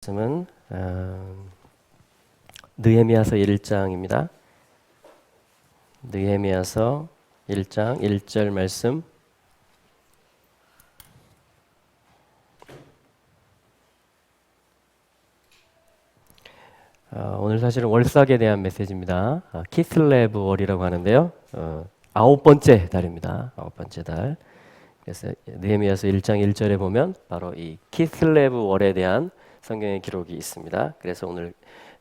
말씀은 느헤미야서 1장입니다. 느헤미야서 1장 1절 말씀. 오늘 사실은 월삭에 대한 메시지입니다. 키슬레브 월이라고 하는데요. 9번째 달입니다. 9번째 달. 그래서 느헤미야서 1장 1절에 보면 바로 이 키슬레브 월에 대한 성경의 기록이 있습니다. 그래서 오늘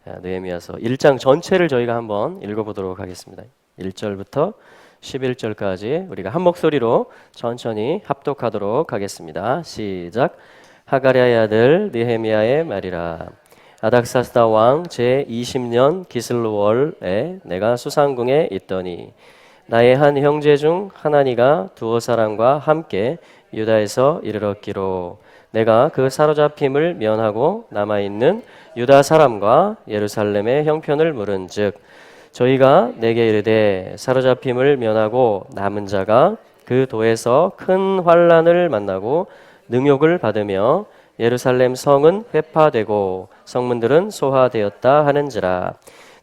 느헤미야서 1장 전체를 저희가 한번 읽어보도록 하겠습니다. 1절부터 11절까지 우리가 한 목소리로 천천히 합독하도록 하겠습니다. 시작. 하가랴의 아들 느헤미야의 말이라. 아닥사스다 왕 제20년 기슬월에 내가 수상궁에 있더니 나의 한 형제 중 하나니가 두어 사람과 함께 유다에서 이르렀기로 내가 그 사로잡힘을 면하고 남아있는 유다 사람과 예루살렘의 형편을 물은즉 저희가 내게 이르되 사로잡힘을 면하고 남은 자가 그 도에서 큰 환난을 만나고 능욕을 받으며 예루살렘 성은 회파되고 성문들은 소화되었다 하는지라.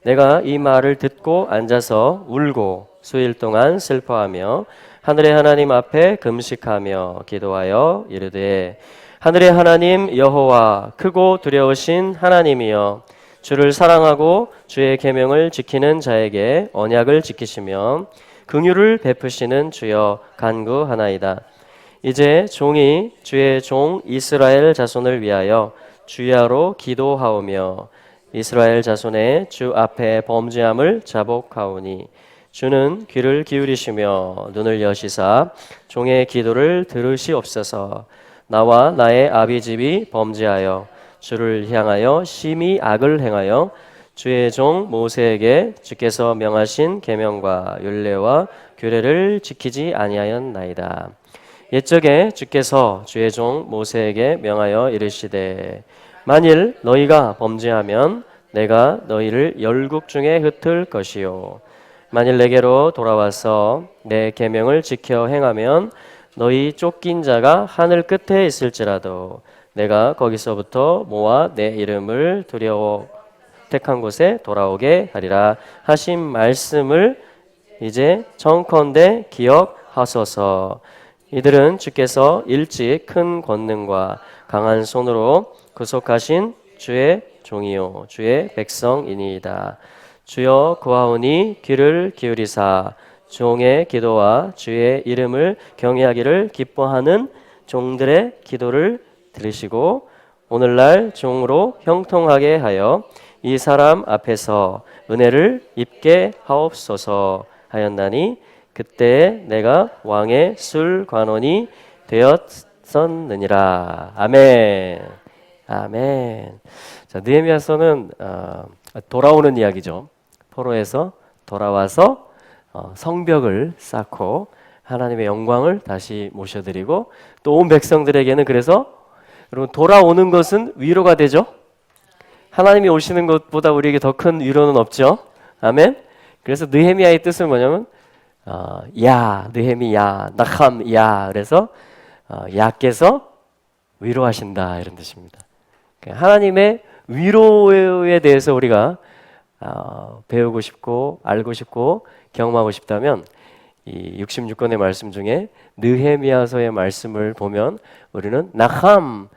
내가 이 말을 듣고 앉아서 울고 수일 동안 슬퍼하며 하늘의 하나님 앞에 금식하며 기도하여 이르되 하늘의 하나님 여호와 크고 두려우신 하나님이여 주를 사랑하고 주의 계명을 지키는 자에게 언약을 지키시며 긍휼을 베푸시는 주여 간구하나이다. 이제 종이 주의 종 이스라엘 자손을 위하여 주야로 기도하오며 이스라엘 자손의 주 앞에 범죄함을 자복하오니 주는 귀를 기울이시며 눈을 여시사 종의 기도를 들으시옵소서. 나와 나의 아비집이 범죄하여 주를 향하여 심히 악을 행하여 주의 종 모세에게 주께서 명하신 계명과 율례와 규례를 지키지 아니하였나이다. 옛적에 주께서 주의 종 모세에게 명하여 이르시되 만일 너희가 범죄하면 내가 너희를 열국 중에 흩을 것이요 만일 내게로 돌아와서 내 계명을 지켜 행하면 너희 쫓긴 자가 하늘 끝에 있을지라도 내가 거기서부터 모아 내 이름을 두려워 택한 곳에 돌아오게 하리라 하신 말씀을 이제 청컨대 기억하소서. 이들은 주께서 일찍 큰 권능과 강한 손으로 구속하신 주의 종이요 주의 백성이니이다. 주여 구하오니 귀를 기울이사 종의 기도와 주의 이름을 경외하기를 기뻐하는 종들의 기도를 들으시고 오늘날 종으로 형통하게 하여 이 사람 앞에서 은혜를 입게 하옵소서 하였나니 그때 내가 왕의 술관원이 되었었느니라. 아멘. 아멘. 자, 느헤미야서는 돌아오는 이야기죠. 포로에서 돌아와서 성벽을 쌓고 하나님의 영광을 다시 모셔드리고 또 온 백성들에게는 그래서 여러분 돌아오는 것은 위로가 되죠. 하나님이 오시는 것보다 우리에게 더 큰 위로는 없죠. 아멘. 그래서 느헤미야의 뜻은 뭐냐면 야 느헤미야 나함 야 그래서 야께서 위로하신다 이런 뜻입니다. 하나님의 위로에 대해서 우리가 배우고 싶고 알고 싶고 경험하고 싶다면 이 66권의 말씀 중에 느헤미야서의 말씀을 보면 우리는 나함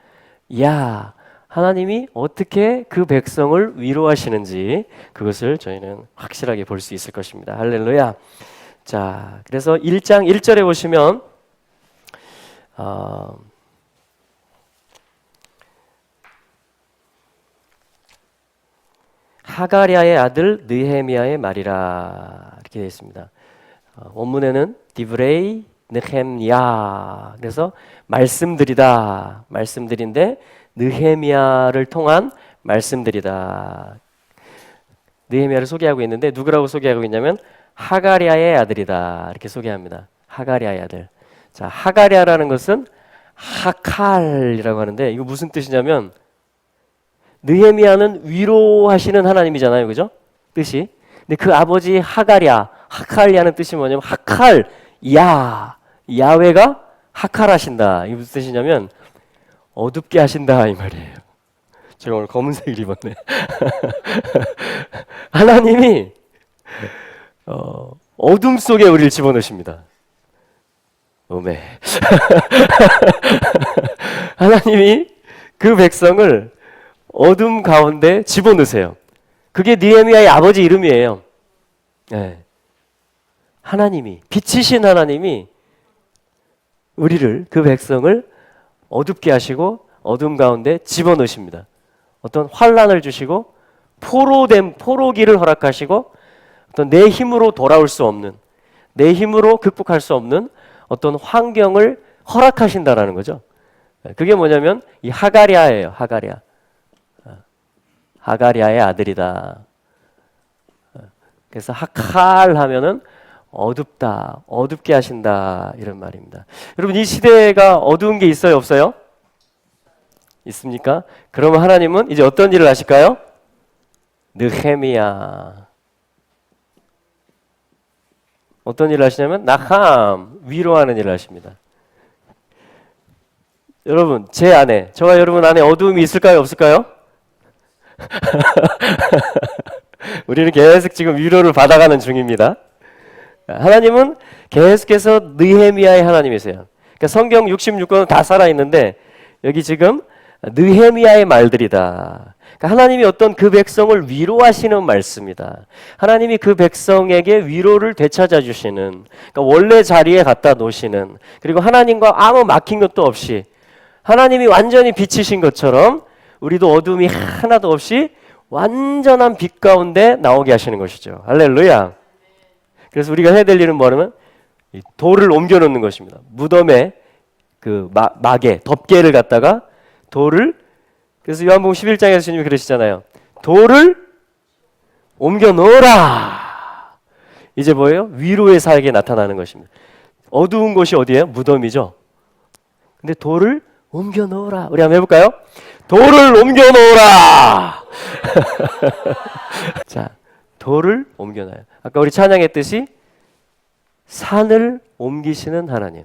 야 하나님이 어떻게 그 백성을 위로하시는지 그것을 저희는 확실하게 볼 수 있을 것입니다. 할렐루야. 자, 그래서 1장 1절에 보시면 하가랴의 아들 느헤미야의 말이라 이렇게 되어 있습니다. 원문에는 디브레이 느헤미야 그래서 말씀들이다 말씀들인데 느헤미야를 통한 말씀들이다. 느헤미야를 소개하고 있는데 누구라고 소개하고 있냐면 하가랴의 아들이다 이렇게 소개합니다. 하가랴의 아들. 자, 하가랴라는 것은 하칼이라고 하는데 이거 무슨 뜻이냐면 느헤미야는 위로하시는 하나님이잖아요, 그죠? 뜻이. 근데 그 아버지 하칼이라는 뜻이 뭐냐면 야훼가 하칼하신다. 이게 무슨 뜻이냐면 어둡게 하신다 이 말이에요. 제가 오늘 검은색을 입었네. 하나님이 어둠 속에 우리를 집어넣으십니다. 오메. 하나님이 그 백성을 어둠 가운데 집어넣으세요. 그게 느헤미야의 아버지 이름이에요. 네. 하나님이, 빛이신 하나님이 우리를, 그 백성을 어둡게 하시고 어둠 가운데 집어넣으십니다. 어떤 환란을 주시고 포로기를 허락하시고 어떤 내 힘으로 돌아올 수 없는, 내 힘으로 극복할 수 없는 어떤 환경을 허락하신다라는 거죠. 그게 뭐냐면 이 하가랴예요. 하가랴. 하가랴의 아들이다. 그래서 하칼 하면은 어둡다, 어둡게 하신다 이런 말입니다. 여러분 이 시대가 어두운 게 있어요, 없어요? 있습니까? 그러면 하나님은 이제 어떤 일을 하실까요? 느헤미야. 어떤 일을 하시냐면 나함, 위로하는 일을 하십니다. 여러분 제 안에, 저와 여러분 안에 어두움이 있을까요, 없을까요? 우리는 계속 지금 위로를 받아가는 중입니다. 하나님은 계속해서 느헤미야의 하나님이세요. 그러니까 성경 66권은 다 살아있는데 여기 지금 느헤미야의 말들이다. 그러니까 하나님이 어떤 그 백성을 위로하시는 말씀이다. 하나님이 그 백성에게 위로를 되찾아 주시는, 그러니까 원래 자리에 갖다 놓으시는, 그리고 하나님과 아무 막힌 것도 없이 하나님이 완전히 빛이신 것처럼 우리도 어둠이 하나도 없이 완전한 빛 가운데 나오게 하시는 것이죠. 할렐루야. 그래서 우리가 해야 될 일은 뭐냐면 돌을 옮겨 놓는 것입니다. 무덤에 그 막에 덮개를 갖다가 돌을, 그래서 요한복음 11장에서 주님이 그러시잖아요. 돌을 옮겨 놓으라. 이제 뭐예요? 위로의 사역에 나타나는 것입니다. 어두운 곳이 어디예요? 무덤이죠. 근데 돌을 옮겨 놓으라. 우리 한번 해볼까요? 돌을 옮겨 놓으라. 자, 돌을 옮겨 놔요. 아까 우리 찬양했듯이 산을 옮기시는 하나님.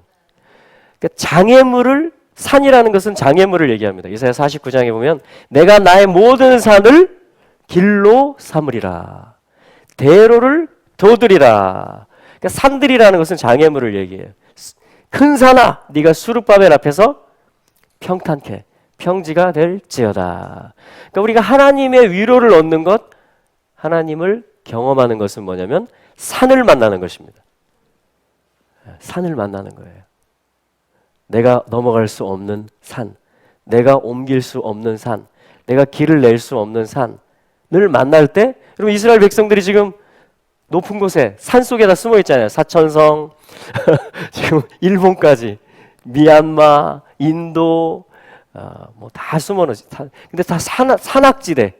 그러니까 장애물을, 산이라는 것은 장애물을 얘기합니다. 이사야 49장에 보면 내가 나의 모든 산을 길로 삼으리라. 대로를 둬두리라. 그러니까 산들이라는 것은 장애물을 얘기해요. 큰 산아, 네가 수르바벨 앞에서 평탄케 평지가 될지어다. 그러니까 우리가 하나님의 위로를 얻는 것, 하나님을 경험하는 것은 뭐냐면 산을 만나는 것입니다. 산을 만나는 거예요. 내가 넘어갈 수 없는 산, 내가 옮길 수 없는 산, 내가 길을 낼 수 없는 산을 만날 때, 여러분 이스라엘 백성들이 지금 높은 곳에 산 속에다 숨어 있잖아요. 사천성, 지금 일본까지, 미얀마, 인도, 뭐 다 숨어놓은, 근데 다 산악지대,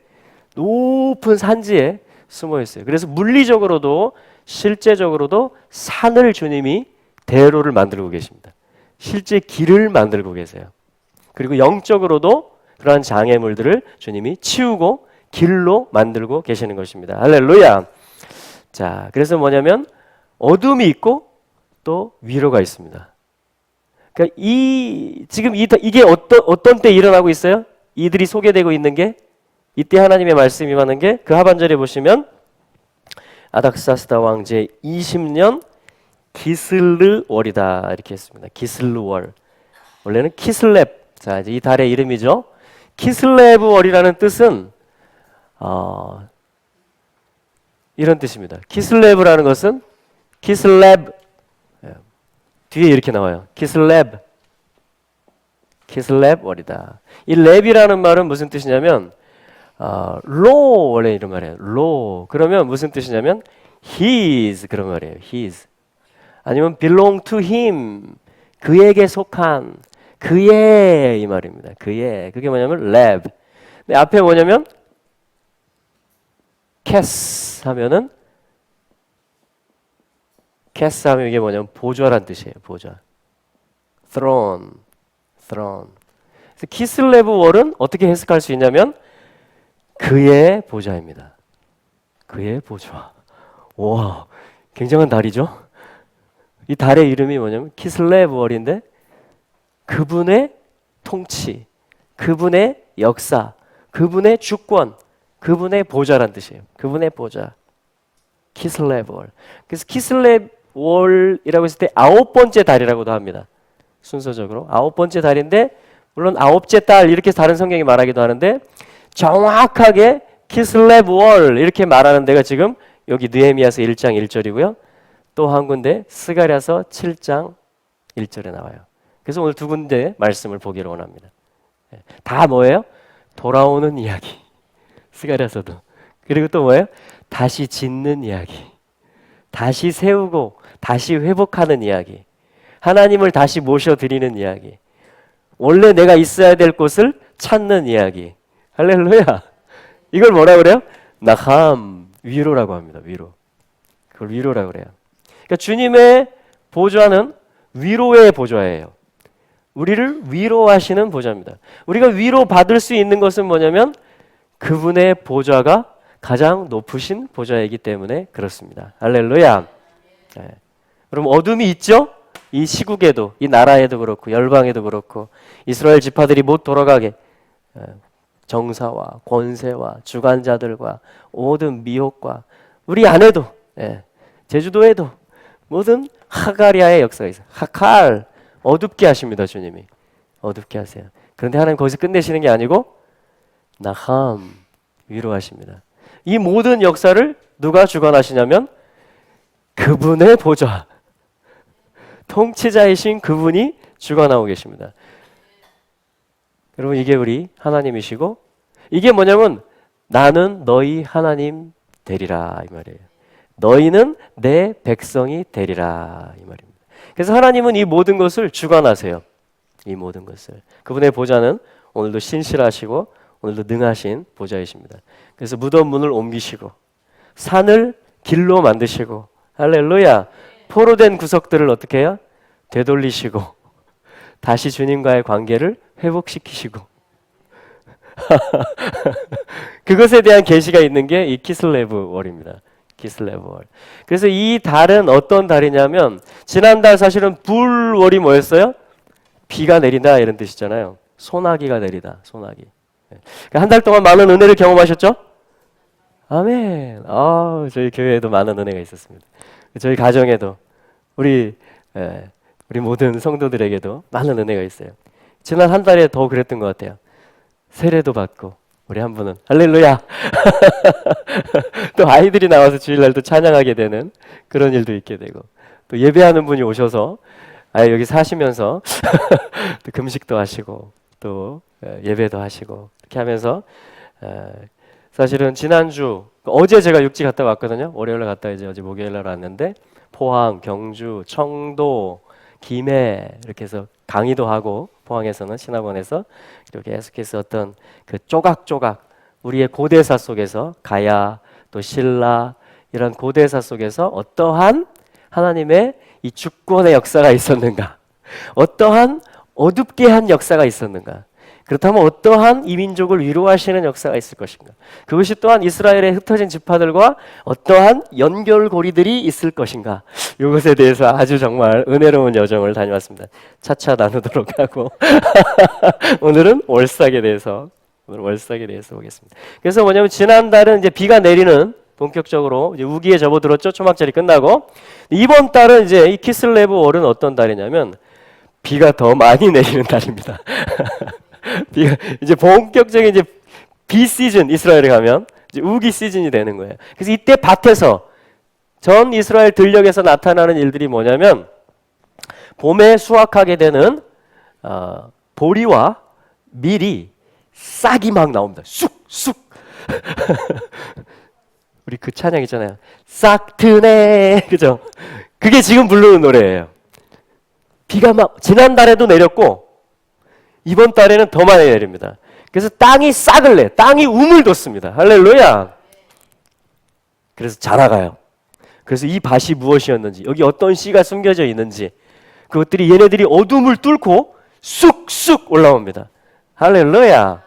높은 산지에 숨어 있어요. 그래서 물리적으로도 실제적으로도 산을 주님이 대로를 만들고 계십니다. 실제 길을 만들고 계세요. 그리고 영적으로도 그러한 장애물들을 주님이 치우고 길로 만들고 계시는 것입니다. 할렐루야. 자, 그래서 뭐냐면 어둠이 있고 또 위로가 있습니다. 그러니까 지금 이게 어떤 때 일어나고 있어요? 이들이 소개되고 있는 게, 이때 하나님의 말씀이 임하는 게 그 하반절에 보시면 아닥사스다 왕 제 20년 기슬르월이다 이렇게 했습니다. 기슬르월. 원래는 키슬렙. 자, 이제 이 달의 이름이죠. 키슬레브월이라는 뜻은 이런 뜻입니다. 키슬레브라는 것은 키슬렙, 뒤에 이렇게 나와요. 키슬렙월이다. 이 렙이라는 말은 무슨 뜻이냐면 로, 원래 이런 말이에요. 로. 그러면 무슨 뜻이냐면 his, 그런 말이에요. his. 아니면 belong to him, 그에게 속한, 그의, 이 말입니다. 그의. 그게 뭐냐면 렙. 근데 앞에 뭐냐면 캐스 하면은, 캐스 하면 이게 뭐냐면 보좌란 뜻이에요. 보좌. throne. 그래서 키슬레브 월은 어떻게 해석할 수 있냐면 그의 보좌입니다. 그의 보좌. 와, 굉장한 달이죠. 이 달의 이름이 뭐냐면 키슬레브 월인데 그분의 통치, 그분의 역사, 그분의 주권, 그분의 보좌란 뜻이에요. 그분의 보좌. 키슬레브 월. 그래서 키슬레브 월이라고 했을 때 9번째 달이라고도 합니다. 순서적으로 9번째 달인데, 물론 9째 달 이렇게 다른 성경이 말하기도 하는데, 정확하게 키슬레브 월 이렇게 말하는 데가 지금 여기 느헤미야서 1장 1절이고요. 또 한 군데 스가랴서 7장 1절에 나와요. 그래서 오늘 두 군데 말씀을 보기를 원합니다. 다 뭐예요? 돌아오는 이야기. 스가랴서도. 그리고 또 뭐예요? 다시 짓는 이야기. 다시 세우고 다시 회복하는 이야기. 하나님을 다시 모셔드리는 이야기. 원래 내가 있어야 될 곳을 찾는 이야기. 할렐루야. 이걸 뭐라 그래요? 나함, 위로라고 합니다. 위로. 그걸 위로라고 그래요. 그러니까 주님의 보좌는 위로의 보좌예요. 우리를 위로하시는 보좌입니다. 우리가 위로받을 수 있는 것은 뭐냐면 그분의 보좌가 가장 높으신 보좌이기 때문에 그렇습니다. 할렐루야. 네. 그럼 어둠이 있죠? 이 시국에도, 이 나라에도 그렇고 열방에도 그렇고 이스라엘 지파들이 못 돌아가게 정사와 권세와 주관자들과 모든 미혹과 우리 안에도, 제주도에도 모든 하가리아의 역사가 있어요. 하칼, 어둡게 하십니다. 주님이 어둡게 하세요. 그런데 하나님 거기서 끝내시는 게 아니고 나함, 위로하십니다. 이 모든 역사를 누가 주관하시냐면 그분의 보좌, 통치자이신 그분이 주관하고 계십니다. 여러분, 이게 우리 하나님이시고, 이게 뭐냐면 나는 너희 하나님 되리라 이 말이에요. 너희는 내 백성이 되리라 이 말입니다. 그래서 하나님은 이 모든 것을 주관하세요. 이 모든 것을. 그분의 보좌는 오늘도 신실하시고 오늘도 능하신 보좌이십니다. 그래서 무덤 문을 옮기시고 산을 길로 만드시고, 할렐루야, 포로된 구석들을 어떻게 해요? 되돌리시고 다시 주님과의 관계를 회복시키시고 그것에 대한 계시가 있는 게 이 키슬레브 월입니다. 키슬레브 월. 그래서 이 달은 어떤 달이냐면, 지난달 사실은 불월이 뭐였어요? 비가 내린다 이런 뜻이잖아요. 소나기가 내리다. 소나기. 한 달 동안 많은 은혜를 경험하셨죠? 아멘. 저희 교회에도 많은 은혜가 있었습니다. 저희 가정에도 우리 모든 성도들에게도 많은 은혜가 있어요. 지난 한 달에 더 그랬던 것 같아요. 세례도 받고 우리 한 분은 할렐루야. 또 아이들이 나와서 주일날 또 찬양하게 되는 그런 일도 있게 되고, 또 예배하는 분이 오셔서 여기 사시면서 또 금식도 하시고 또 예배도 하시고 이렇게 하면서, 사실은 지난주 어제 제가 육지 갔다 왔거든요. 월요일에 갔다 이제 어제 목요일날 왔는데 포항, 경주, 청도, 김해 이렇게 해서 강의도 하고, 포항에서는 신학원에서 이렇게 계속해서 어떤 그 조각조각 우리의 고대사 속에서 가야 또 신라 이런 고대사 속에서 어떠한 하나님의 이 주권의 역사가 있었는가, 어떠한 어둡게 한 역사가 있었는가, 그렇다면 어떠한 이 민족을 위로하시는 역사가 있을 것인가, 그것이 또한 이스라엘의 흩어진 지파들과 어떠한 연결고리들이 있을 것인가, 이것에 대해서 아주 정말 은혜로운 여정을 다녀왔습니다. 차차 나누도록 하고 오늘은 월삭에 대해서 보겠습니다. 그래서 뭐냐면 지난달은 이제 비가 내리는, 본격적으로 이제 우기에 접어들었죠. 초막절이 끝나고. 이번 달은 이제 이 키슬레브 월은 어떤 달이냐면 비가 더 많이 내리는 달입니다. 비가 이제 본격적인 이제 비 시즌, 이스라엘에 가면 이제 우기 시즌이 되는 거예요. 그래서 이때 밭에서 전 이스라엘 들녘에서 나타나는 일들이 뭐냐면 봄에 수확하게 되는 보리와 밀이 싹이 막 나옵니다. 쑥쑥. 우리 그 찬양 있잖아요. 싹 트네. 그죠? 그게 지금 부르는 노래예요. 비가 막 지난달에도 내렸고 이번 달에는 더 많이 내립니다. 그래서 땅이 싹을 내. 땅이 우물 돋습니다. 할렐루야. 그래서 자라가요. 그래서 이 밭이 무엇이었는지, 여기 어떤 씨가 숨겨져 있는지, 그것들이 얘네들이 어둠을 뚫고 쑥쑥 올라옵니다. 할렐루야.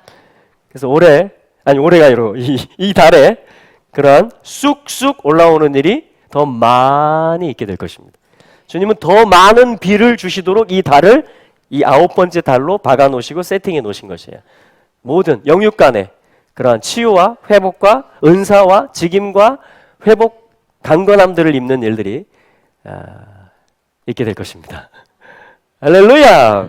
그래서 올해가 아니고 이 달에 그러한 쑥쑥 올라오는 일이 더 많이 있게 될 것입니다. 주님은 더 많은 비를 주시도록 이 달을 이 9번째 달로 박아 놓으시고 세팅해 놓으신 것이에요. 모든 영육간에 그러한 치유와 회복과 은사와 직임과 회복 강건함들을 입는 일들이 있게 될 것입니다. 할렐루야!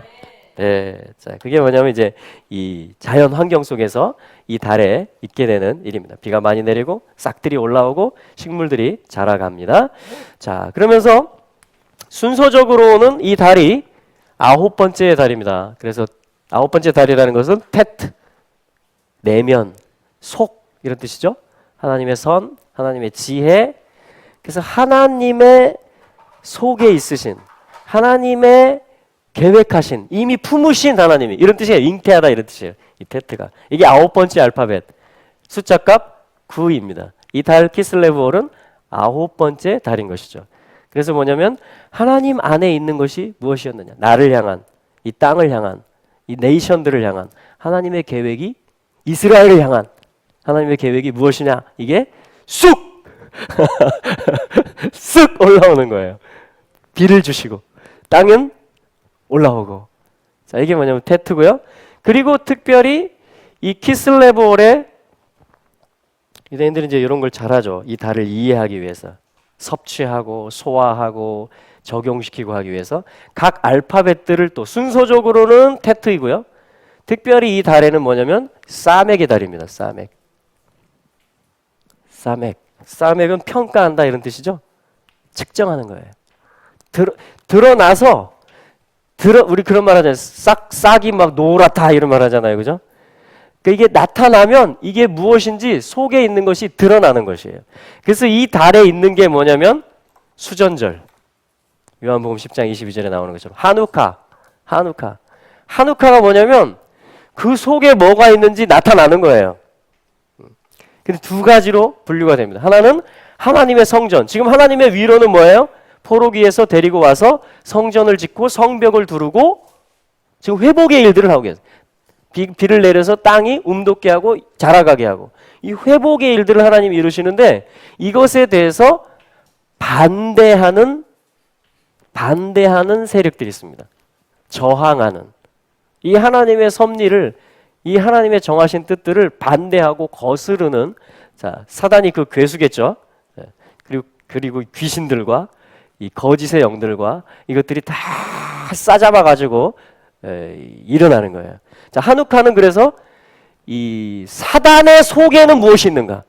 네, 자, 그게 뭐냐면 이제 이 자연 환경 속에서 이 달에 있게 되는 일입니다. 비가 많이 내리고 싹들이 올라오고 식물들이 자라갑니다. 자, 그러면서 순서적으로는 이 달이 9번째 달입니다. 그래서 9번째 달이라는 것은 테트, 내면, 속 이런 뜻이죠. 하나님의 선, 하나님의 지혜. 그래서 하나님의 속에 있으신, 하나님의 계획하신, 이미 품으신 하나님이, 이런 뜻이에요. 잉태하다 이런 뜻이에요. 이 테트가. 이게 9번째 알파벳. 숫자값 9입니다. 이 달 키슬레브월은 9번째 달인 것이죠. 그래서 뭐냐면 하나님 안에 있는 것이 무엇이었느냐. 나를 향한, 이 땅을 향한, 이 네이션들을 향한 하나님의 계획이, 이스라엘을 향한 하나님의 계획이 무엇이냐. 이게 쑥! 쑥 올라오는 거예요. 비를 주시고 땅은 올라오고. 자, 이게 뭐냐면 테트고요. 그리고 특별히 이 키슬레브월에 유대인들은 이제 이런 걸 잘하죠. 이 달을 이해하기 위해서 섭취하고 소화하고 적용시키고 하기 위해서 각 알파벳들을 또 순서적으로는 테트이고요. 특별히 이 달에는 뭐냐면 사맥의 달입니다. 사맥. 사맥은 평가한다 이런 뜻이죠. 측정하는 거예요. 드러나서 우리 그런 말 하잖아요. 싹이 막 노랗다 이런 말 하잖아요. 그죠? 그러니까 이게 나타나면 이게 무엇인지 속에 있는 것이 드러나는 것이에요. 그래서 이 달에 있는 게 뭐냐면 수전절. 요한복음 10장 22절에 나오는 것처럼 하누카가 뭐냐면 그 속에 뭐가 있는지 나타나는 거예요. 근데 두 가지로 분류가 됩니다. 하나는 하나님의 성전. 지금 하나님의 위로는 뭐예요? 포로기에서 데리고 와서 성전을 짓고 성벽을 두르고 지금 회복의 일들을 하고 계세요. 비를 내려서 땅이 움돋게 하고 자라가게 하고 이 회복의 일들을 하나님이 이루시는데 이것에 대해서 반대하는 세력들이 있습니다. 저항하는 이 하나님의 섭리를, 이 하나님의 정하신 뜻들을 반대하고 거스르는, 자, 사단이 그 괴수겠죠. 그리고 귀신들과 이 거짓의 영들과 이것들이 다 싸잡아 가지고 일어나는 거예요. 자, 하누카는 그래서 이 사단의 속에는 무엇이 있는가?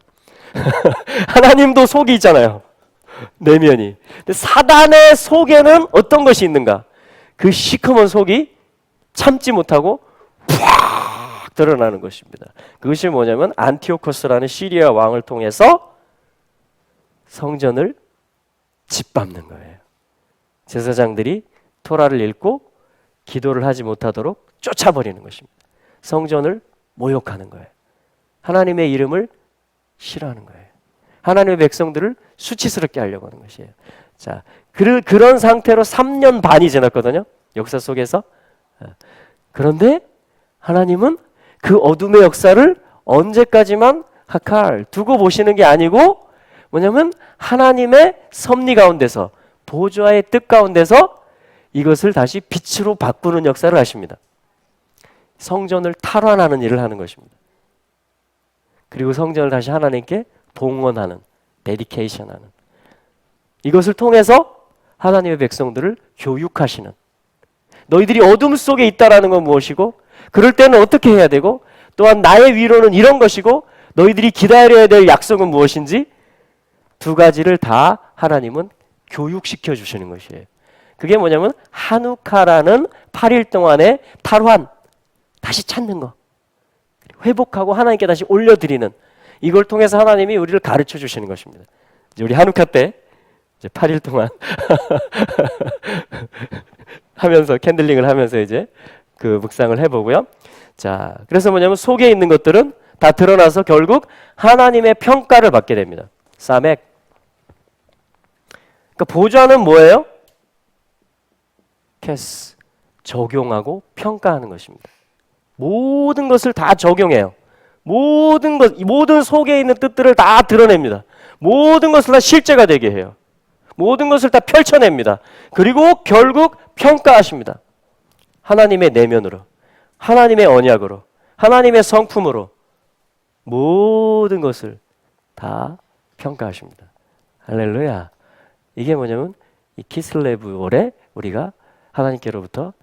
하나님도 속이 있잖아요. 내면이. 근데 사단의 속에는 어떤 것이 있는가? 그 시커먼 속이 참지 못하고 팍 드러나는 것입니다. 그것이 뭐냐면 안티오코스라는 시리아 왕을 통해서 성전을 짓밟는 거예요. 제사장들이 토라를 읽고 기도를 하지 못하도록 쫓아버리는 것입니다. 성전을 모욕하는 거예요. 하나님의 이름을 싫어하는 거예요. 하나님의 백성들을 수치스럽게 하려고 하는 것이에요. 자, 그런 상태로 3년 반이 지났거든요. 역사 속에서. 그런데 하나님은 그 어둠의 역사를 언제까지만 두고 보시는 게 아니고 뭐냐면 하나님의 섭리 가운데서, 보좌의 뜻 가운데서 이것을 다시 빛으로 바꾸는 역사를 하십니다. 성전을 탈환하는 일을 하는 것입니다. 그리고 성전을 다시 하나님께 봉헌하는, 데디케이션하는, 이것을 통해서 하나님의 백성들을 교육하시는, 너희들이 어둠 속에 있다라는 건 무엇이고 그럴 때는 어떻게 해야 되고 또한 나의 위로는 이런 것이고 너희들이 기다려야 될 약속은 무엇인지 두 가지를 다 하나님은 교육시켜 주시는 것이에요. 그게 뭐냐면 하누카라는 8일 동안의 탈환, 다시 찾는 거, 회복하고 하나님께 다시 올려드리는, 이걸 통해서 하나님이 우리를 가르쳐 주시는 것입니다. 이제 우리 하누카 때 이제 8일 동안 하면서 캔들링을 하면서 이제 그 묵상을 해보고요. 자, 그래서 뭐냐면 속에 있는 것들은 다 드러나서 결국 하나님의 평가를 받게 됩니다. 사맥. 그러니까 보좌는 뭐예요? 캐스, 적용하고 평가하는 것입니다. 모든 것을 다 적용해요. 모든 속에 있는 뜻들을 다 드러냅니다. 모든 것을 다 실제가 되게 해요. 모든 것을 다 펼쳐냅니다. 그리고 결국 평가하십니다. 하나님의 내면으로, 하나님의 언약으로, 하나님의 성품으로. 모든 것을 다 평가하십니다. 할렐루야. 이게 뭐냐면 이 키슬레브월에 우리가 하나님께로부터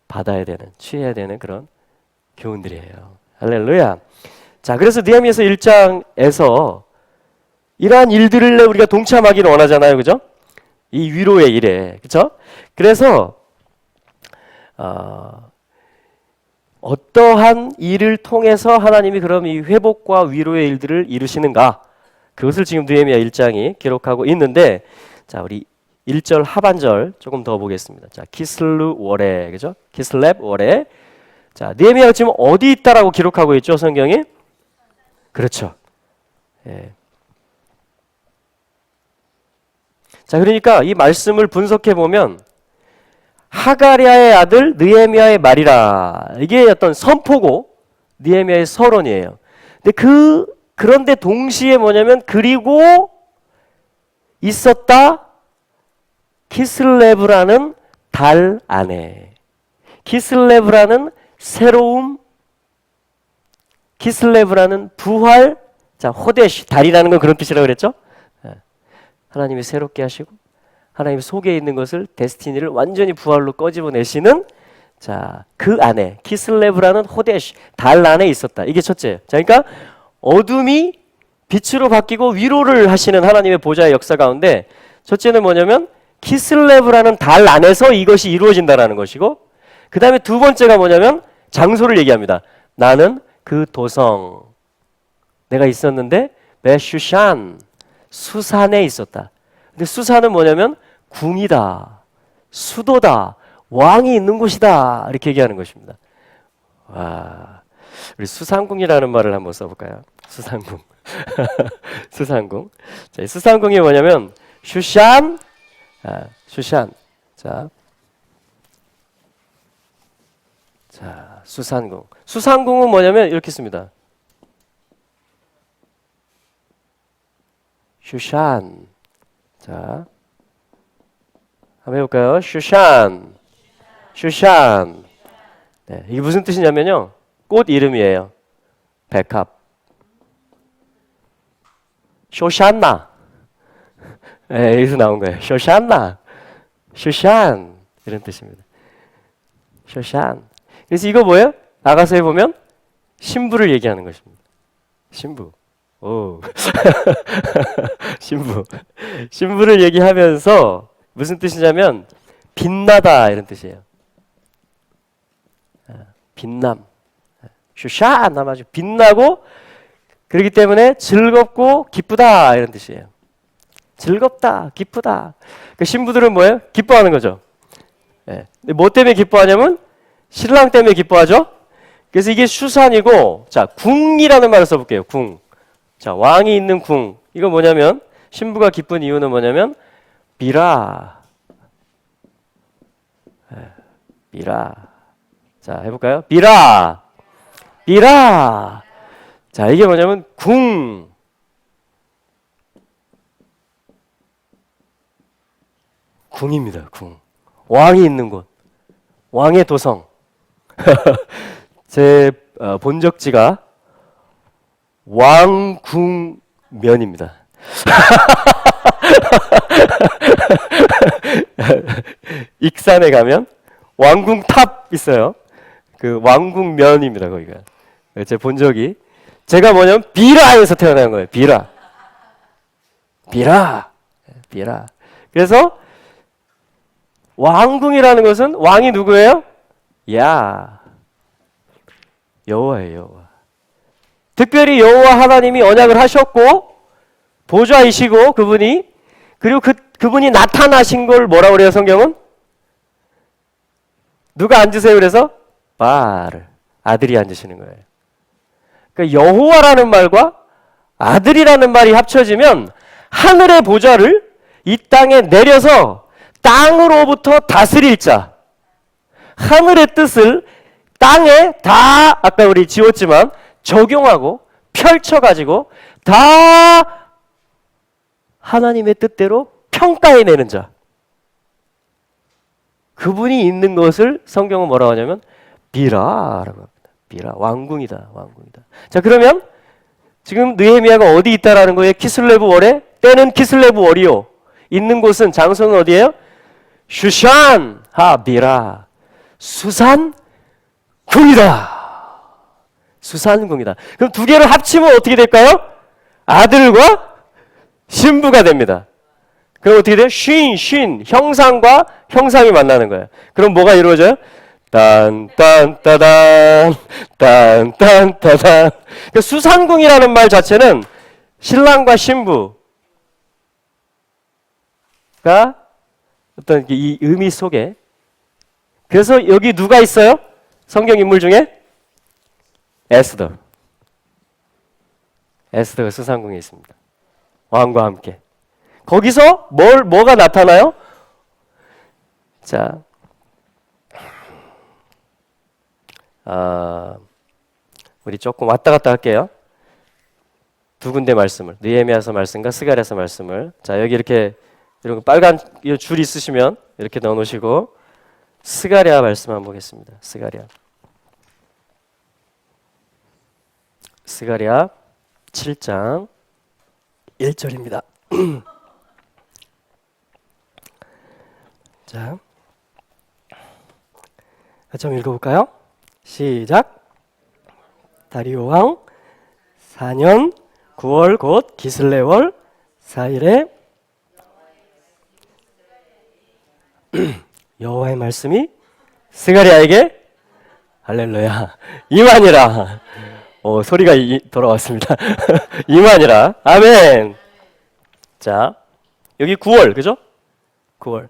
받아야 되는, 취해야 되는 그런 교훈들이에요. 할렐루야. 자, 그래서 느헤미야서 1장에서 이러한 일들을 우리가 동참하기를 원하잖아요. 그죠? 이 위로의 일에. 그죠? 그래서 어떠한 일을 통해서 하나님이 그럼 이 회복과 위로의 일들을 이루시는가? 그것을 지금 느헤미야 1장이 기록하고 있는데, 자, 우리 1절 하반절 조금 더 보겠습니다. 자, 키슬루월에, 그죠? 키슬렙월에. 자, 느헤미야가 지금 어디 있다라고 기록하고 있죠, 성경이? 그렇죠. 예. 자, 그러니까 이 말씀을 분석해 보면 하가랴의 아들 느헤미야의 말이라, 이게 어떤 선포고 느헤미야의 서론이에요. 근데 그런데 동시에 뭐냐면 그리고 있었다 키슬레브라는 달 안에, 키슬레브라는 새로움, 키슬레브라는 부활. 자, 호데시, 달이라는 건 그런 뜻이라고 그랬죠? 하나님이 새롭게 하시고 하나님 속에 있는 것을, 데스티니를 완전히 부활로 꺼집어내시는, 자, 그 안에 키슬레브라는 호데시, 달 안에 있었다. 이게 첫째예요. 자, 그러니까 어둠이 빛으로 바뀌고 위로를 하시는 하나님의 보좌의 역사 가운데 첫째는 뭐냐면 키슬레브라는 달 안에서 이것이 이루어진다라는 것이고, 그 다음에 두 번째가 뭐냐면 장소를 얘기합니다. 나는 그 도성, 내가 있었는데 베슈샨, 수산에 있었다. 근데 수산은 뭐냐면 궁이다, 수도다, 왕이 있는 곳이다, 이렇게 얘기하는 것입니다. 와, 우리 수산궁이라는 말을 한번 써볼까요? 수산궁. 수산궁. 자, 이 수산궁이 뭐냐면 슈샨, 슈샨. 자, 수산궁. 수산궁은 뭐냐면 이렇게 씁니다. 슈샨. 자, 한번 해볼까요? 슈샨. 슈샨. 네, 이게 무슨 뜻이냐면요, 꽃 이름이에요. 백합. 쇼샨나. 네, 여기서 나온 거예요. 쇼샨나. 슈샨. 이런 뜻입니다. 쇼샨. 그래서 이거 뭐예요? 아가서에 보면 신부를 얘기하는 것입니다. 신부. 오. 신부. 신부를 얘기하면서 무슨 뜻이냐면 빛나다, 이런 뜻이에요. 빛남. 슈샨 아주 빛나고, 그렇기 때문에 즐겁고 기쁘다, 이런 뜻이에요. 즐겁다, 기쁘다. 그 신부들은 뭐예요? 기뻐하는 거죠. 네. 뭐 때문에 기뻐하냐면 신랑 때문에 기뻐하죠. 그래서 이게 슈산이고, 자, 궁이라는 말을 써볼게요. 궁. 자, 왕이 있는 궁. 이거 뭐냐면 신부가 기쁜 이유는 뭐냐면 비라. 비라. 자, 해볼까요? 비라. 비라. 자, 이게 뭐냐면 궁. 궁입니다. 궁. 왕이 있는 곳. 왕의 도성. 제 본적지가 왕궁면입니다. 익산에 가면 왕궁탑 있어요. 그 왕궁면입니다. 거기가. 제 본적이, 제가 뭐냐면 비라에서 태어난 거예요. 비라. 비라. 비라. 그래서 왕궁이라는 것은 왕이 누구예요? 야, 여호와예요. 여호와. 특별히 여호와 하나님이 언약을 하셨고 보좌이시고 그분이, 그리고 그분이 나타나신 걸 뭐라고 그래요, 성경은? 누가 앉으세요? 그래서 바알, 아들이 앉으시는 거예요. 그러니까 여호와라는 말과 아들이라는 말이 합쳐지면 하늘의 보좌를 이 땅에 내려서 땅으로부터 다스릴 자, 하늘의 뜻을 땅에 다, 아까 우리 지웠지만 적용하고 펼쳐가지고 다 하나님의 뜻대로 평가해내는 자, 그분이 있는 것을 성경은 뭐라고 하냐면 비라라고 합니다. 비라, 왕궁이다, 왕궁이다. 자, 그러면 지금 느헤미야가 어디 있다라는 거예요? 키슬레브 월에? 때는 키슬레브 월이요. 있는 곳은 장소는 어디예요? 슈샨 하비라. 수산궁이다. 수산궁이다. 그럼 두 개를 합치면 어떻게 될까요? 아들과 신부가 됩니다. 그럼 어떻게 돼요? 쉰, 형상과 형상이 만나는 거예요. 그럼 뭐가 이루어져요? 딴딴따단, 딴딴따단. 그러니까 수산궁이라는 말 자체는 신랑과 신부가 어떤 이 의미 속에, 그래서 여기 누가 있어요? 성경 인물 중에? 에스더. 에스더가 수산궁에 있습니다. 왕과 함께. 거기서 뭐가 나타나요? 자, 우리 조금 왔다 갔다 할게요. 두 군데 말씀을, 느헤미야서 말씀과 스가랴서 말씀을. 자, 여기 이렇게 이런 빨간 줄 있으시면 이렇게 넣어 놓으시고 스가랴 말씀 한번 보겠습니다. 스가랴 7장 1절입니다. 자, 같이 한번 읽어볼까요? 시작. 다리오 왕 4년 9월 곧 기슬레월 4일에 여호와의 말씀이 스가랴에게 할렐루야 임하니라. 소리가 돌아왔습니다. 임하니라. 아멘. 자, 여기 9월 그죠? 9월.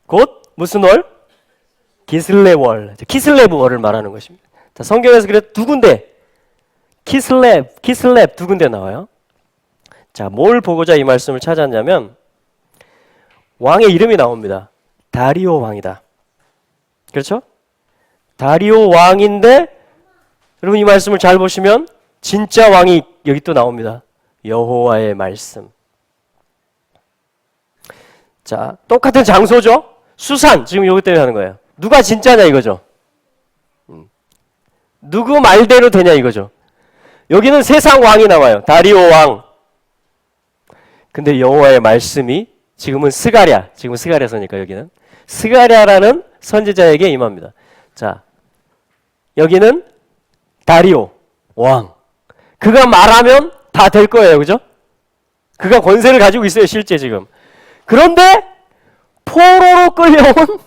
곧 무슨 월? 기슬레월. 키슬레브월을 말하는 것입니다. 자, 성경에서 그래 두 군데 키슬렙 두 군데 나와요. 자, 뭘 보고자 이 말씀을 찾았냐면 왕의 이름이 나옵니다. 다리오 왕이다. 그렇죠? 다리오 왕인데 여러분 이 말씀을 잘 보시면 진짜 왕이 여기 또 나옵니다. 여호와의 말씀. 자, 똑같은 장소죠. 수산, 지금 이것 때문에 하는 거예요. 누가 진짜냐 이거죠. 누구 말대로 되냐 이거죠. 여기는 세상 왕이 나와요. 다리오 왕. 근데 여호와의 말씀이 지금은 스가랴, 지금 스가랴서니까 여기는 스가랴라는 선지자에게 임합니다. 자, 여기는 다리오 왕. 그가 말하면 다 될 거예요. 그죠? 그가 권세를 가지고 있어요. 실제 지금. 그런데 포로로 끌려온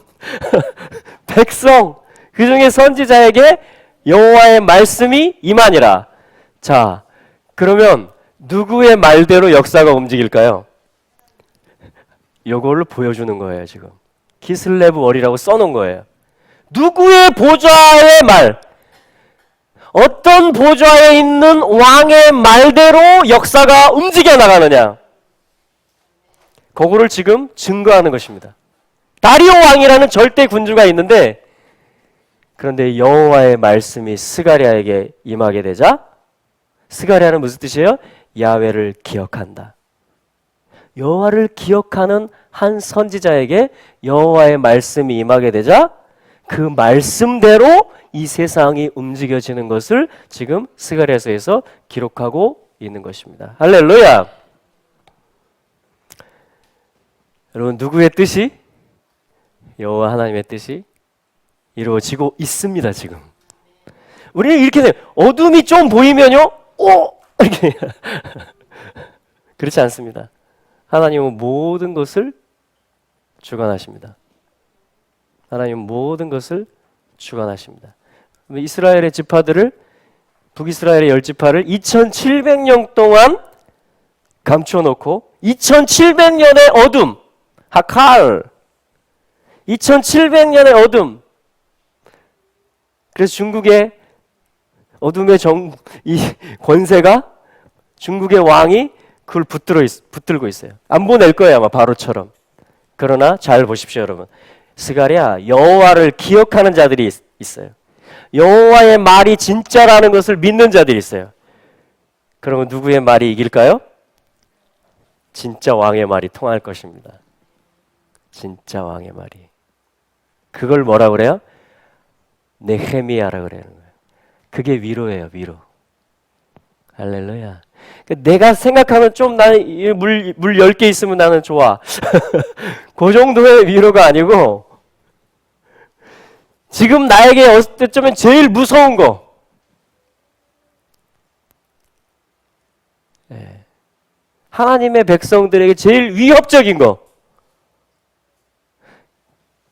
백성, 그 중에 선지자에게 여호와의 말씀이 임하니라. 자, 그러면 누구의 말대로 역사가 움직일까요? 요걸로 보여주는 거예요. 지금 키슬레브 월이라고 써놓은 거예요. 누구의 보좌의 말, 어떤 보좌에 있는 왕의 말대로 역사가 움직여 나가느냐, 그거를 지금 증거하는 것입니다. 다리오 왕이라는 절대 군주가 있는데, 그런데 여호와의 말씀이 스가랴에게 임하게 되자, 스가랴는 무슨 뜻이에요? 야훼를 기억한다. 여호와를 기억하는 한 선지자에게 여호와의 말씀이 임하게 되자 그 말씀대로 이 세상이 움직여지는 것을 지금 스가랴서에서 기록하고 있는 것입니다. 할렐루야. 여러분, 누구의 뜻이? 여호와 하나님의 뜻이 이루어지고 있습니다. 지금 우리는 이렇게 돼요. 어둠이 좀 보이면요, 이렇게 그렇지 않습니다. 하나님은 모든 것을 주관하십니다. 하나님은 모든 것을 주관하십니다. 이스라엘의 지파들을, 북이스라엘의 10지파를 2700년 동안 감춰놓고 2700년의 어둠, 하칼, 2700년의 어둠. 그래서 중국의 어둠의 이 권세가, 중국의 왕이 그걸 붙들고 있어요. 안 보낼 거예요, 아마 바로처럼. 그러나 잘 보십시오, 여러분. 스가랴, 여호와를 기억하는 자들이 있어요. 여호와의 말이 진짜라는 것을 믿는 자들이 있어요. 그러면 누구의 말이 이길까요? 진짜 왕의 말이 통할 것입니다. 진짜 왕의 말이. 그걸 뭐라 그래요? 느헤미야라 그래요. 그게 위로예요, 위로. 할렐루야. 내가 생각하면 좀 나는 물 10개 있으면 나는 좋아. 그 정도의 위로가 아니고 지금 나에게 어쩌면 제일 무서운 거. 네. 하나님의 백성들에게 제일 위협적인 거.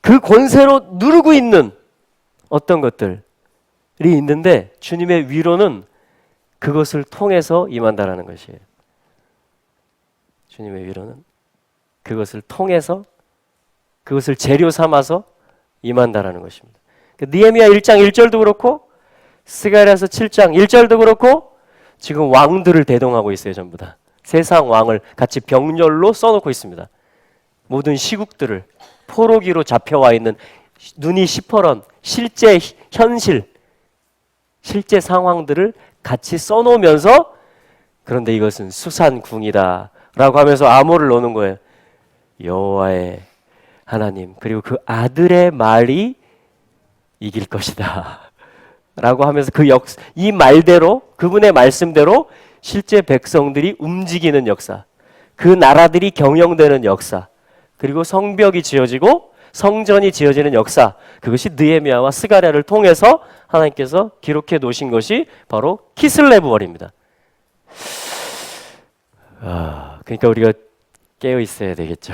그 권세로 누르고 있는 어떤 것들이 있는데 주님의 위로는 그것을 통해서 임한다라는 것이에요. 주님의 위로는 그것을 통해서 그것을 재료 삼아서 임한다라는 것입니다. 느헤미야 1장 1절도 그렇고 스가랴서 7장 1절도 그렇고 지금 왕들을 대동하고 있어요. 전부 다. 세상 왕을 같이 병렬로 써놓고 있습니다. 모든 시국들을 포로기로 잡혀와 있는 눈이 시퍼런 실제 현실, 실제 상황들을 같이 써놓으면서 그런데 이것은 수산궁이다 라고 하면서 암호를 넣는 거예요. 여호와의 하나님 그리고 그 아들의 말이 이길 것이다 라고 하면서 이 말대로 그분의 말씀대로 실제 백성들이 움직이는 역사, 그 나라들이 경영되는 역사, 그리고 성벽이 지어지고 성전이 지어지는 역사, 그것이 느헤미야와 스가랴를 통해서 하나님께서 기록해 놓으신 것이 바로 키슬레브월입니다. 그러니까 우리가 깨어 있어야 되겠죠.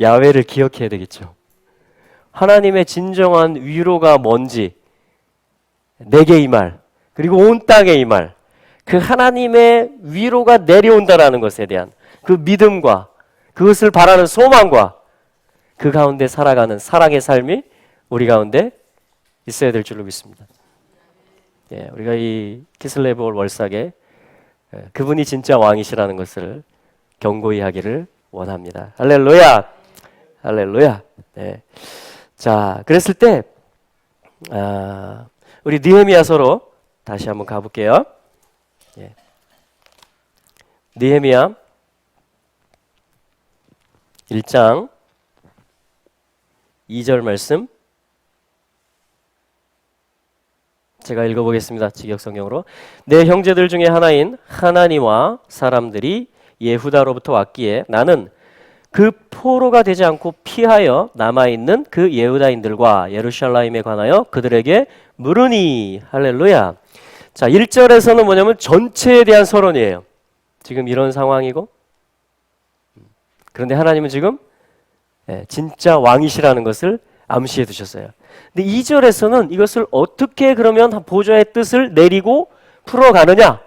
야훼를 기억해야 되겠죠. 하나님의 진정한 위로가 뭔지 내게 이 말, 그리고 온 땅에 이 말, 그 하나님의 위로가 내려온다라는 것에 대한 그 믿음과 그것을 바라는 소망과 그 가운데 살아가는 사랑의 삶이 우리 가운데 있어야 될 줄로 믿습니다. 예, 우리가 이 키슬레브월 월삭에 그분이 진짜 왕이시라는 것을 경고히 하기를 원합니다. 할렐루야, 할렐루야. 네. 자, 그랬을 때 우리 느헤미야서로 다시 한번 가볼게요. 예. 느헤미야 1장 2절 말씀 제가 읽어보겠습니다. 직역성경으로. 내 형제들 중에 하나인 하나니와 사람들이 예후다로부터 왔기에 나는 그 포로가 되지 않고 피하여 남아있는 그 예후다인들과 예루살렘에 관하여 그들에게 물으니. 할렐루야. 자, 1절에서는 뭐냐면 전체에 대한 서론이에요. 지금 이런 상황이고, 그런데 하나님은 지금 진짜 왕이시라는 것을 암시해 두셨어요. 근데 2절에서는 이것을 어떻게 그러면 보좌의 뜻을 내리고 풀어가느냐,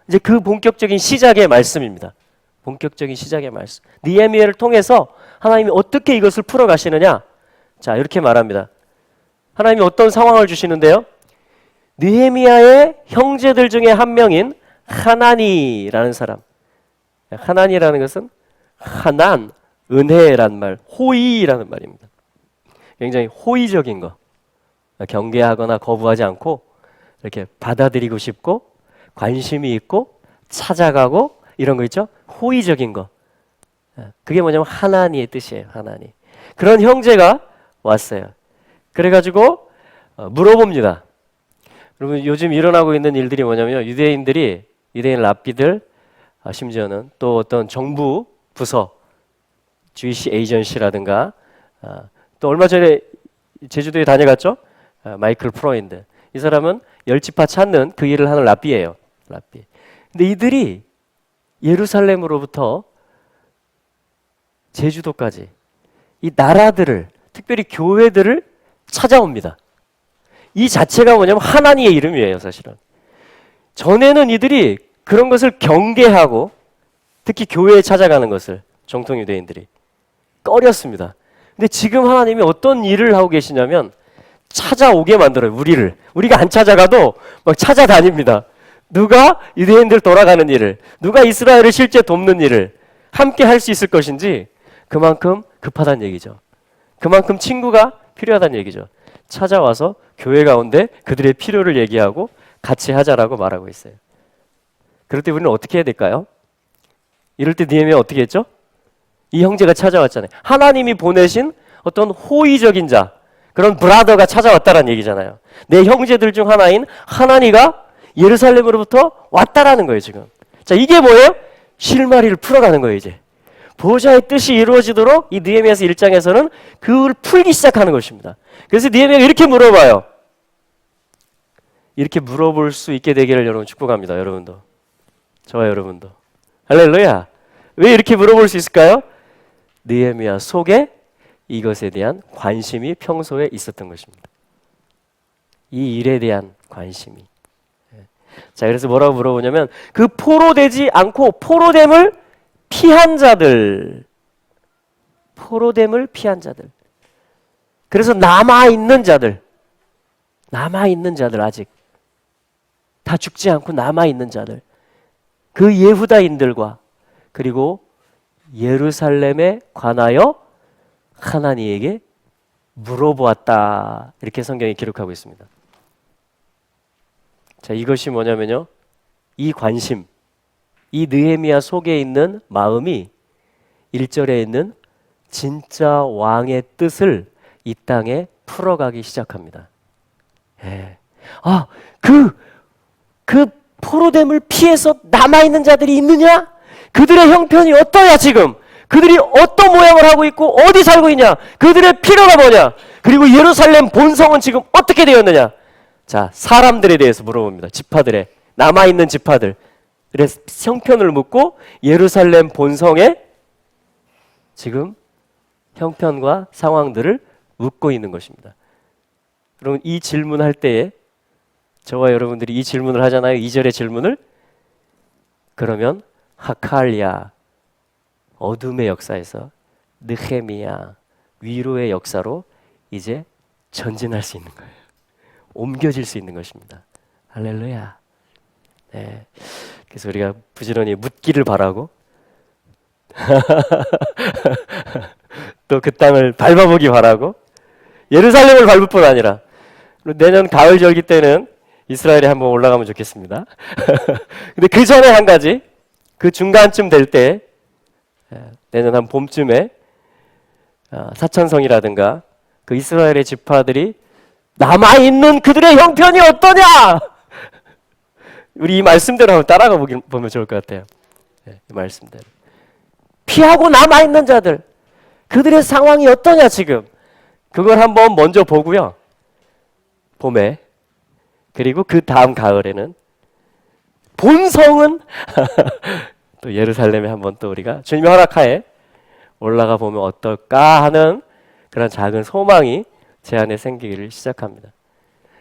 이제 그 본격적인 시작의 말씀입니다. 본격적인 시작의 말씀. 느헤미야를 통해서 하나님이 어떻게 이것을 풀어가시느냐. 자, 이렇게 말합니다. 하나님이 어떤 상황을 주시는데요? 느헤미야의 형제들 중에 한 명인 하나니라는 사람. 하나니라는 것은 하난, 은혜란 말, 호의라는 말입니다. 굉장히 호의적인 거, 경계하거나 거부하지 않고 이렇게 받아들이고 싶고 관심이 있고 찾아가고 이런 거 있죠? 호의적인 거. 그게 뭐냐면 하나니의 뜻이에요. 하나니. 그런 형제가 왔어요. 그래가지고 물어봅니다. 여러분, 요즘 일어나고 있는 일들이 뭐냐면요, 유대인 랍비들, 심지어는 또 어떤 정부 부서, 주이시 에이전시라든가, 또 얼마 전에 제주도에 다녀갔죠? 마이클 프로인드. 이 사람은 열지파 찾는 그 일을 하는 랍비예요. 랍비. 근데 이들이 예루살렘으로부터 제주도까지 이 나라들을, 특별히 교회들을 찾아옵니다. 이 자체가 뭐냐면 하나님의 이름이에요, 사실은. 전에는 이들이 그런 것을 경계하고 특히 교회에 찾아가는 것을 정통 유대인들이 꺼렸습니다. 근데 지금 하나님이 어떤 일을 하고 계시냐면 찾아오게 만들어요, 우리를. 우리가 안 찾아가도 막 찾아다닙니다. 누가 유대인들 돌아가는 일을, 누가 이스라엘을 실제 돕는 일을 함께 할 수 있을 것인지 그만큼 급하다는 얘기죠. 그만큼 친구가 필요하다는 얘기죠. 찾아와서 교회 가운데 그들의 필요를 얘기하고 같이 하자라고 말하고 있어요. 그럴 때 우리는 어떻게 해야 될까요? 이럴 때 느헤미야 어떻게 했죠? 이 형제가 찾아왔잖아요. 하나님이 보내신 어떤 호의적인 자, 그런 브라더가 찾아왔다는 얘기잖아요. 내 형제들 중 하나인 하나니가 예루살렘으로부터 왔다라는 거예요, 지금. 자, 이게 뭐예요? 실마리를 풀어가는 거예요, 이제. 보좌의 뜻이 이루어지도록 이 느헤미야서 1장에서는 그걸 풀기 시작하는 것입니다. 그래서 느헤미야가 이렇게 물어봐요. 이렇게 물어볼 수 있게 되기를 여러분 축복합니다. 여러분도. 저와 여러분도. 할렐루야. 왜 이렇게 물어볼 수 있을까요? 느헤미야 속에 이것에 대한 관심이 평소에 있었던 것입니다. 이 일에 대한 관심이. 자, 그래서 뭐라고 물어보냐면 그 포로되지 않고 포로됨을 피한 자들. 포로됨을 피한 자들. 그래서 남아있는 자들. 아직 다 죽지 않고 남아있는 자들. 그 예후다인들과 그리고 예루살렘에 관하여 하나님에게 물어보았다. 이렇게 성경이 기록하고 있습니다. 자, 이것이 뭐냐면요. 이 관심, 이 느헤미야 속에 있는 마음이 1절에 있는 진짜 왕의 뜻을 이 땅에 풀어가기 시작합니다. 예. 아, 그 포로됨을 피해서 남아있는 자들이 있느냐? 그들의 형편이 어떠냐 지금? 그들이 어떤 모양을 하고 있고 어디 살고 있냐? 그들의 필요가 뭐냐? 그리고 예루살렘 본성은 지금 어떻게 되었느냐? 자, 사람들에 대해서 물어봅니다. 지파들의 남아있는 지파들. 그래서 형편을 묻고 예루살렘 본성의 지금 형편과 상황들을 묻고 있는 것입니다. 여러분, 이 질문할 때에 저와 여러분들이 이 질문을 하잖아요. 2절의 질문을. 그러면 하칼리아, 어둠의 역사에서 느헤미야, 위로의 역사로 이제 전진할 수 있는 거예요. 옮겨질 수 있는 것입니다. 할렐루야. 네. 그래서 우리가 부지런히 묻기를 바라고 또 그 땅을 밟아보기 바라고 예루살렘을 밟을 뿐 아니라 내년 가을 절기 때는 이스라엘에 한번 올라가면 좋겠습니다. 근데 그 전에 한 가지, 그 중간쯤 될 때 내년 한 봄쯤에 사천성이라든가 그 이스라엘의 지파들이 남아있는 그들의 형편이 어떠냐? 우리 이 말씀대로 한번 따라가 보면 좋을 것 같아요. 이 말씀대로. 피하고 남아있는 자들, 그들의 상황이 어떠냐 지금? 그걸 한번 먼저 보고요. 봄에, 그리고 그 다음 가을에는 본성은 또 예루살렘에 한번 또 우리가 주님의 허락하에 올라가 보면 어떨까 하는 그런 작은 소망이 제 안에 생기기를 시작합니다.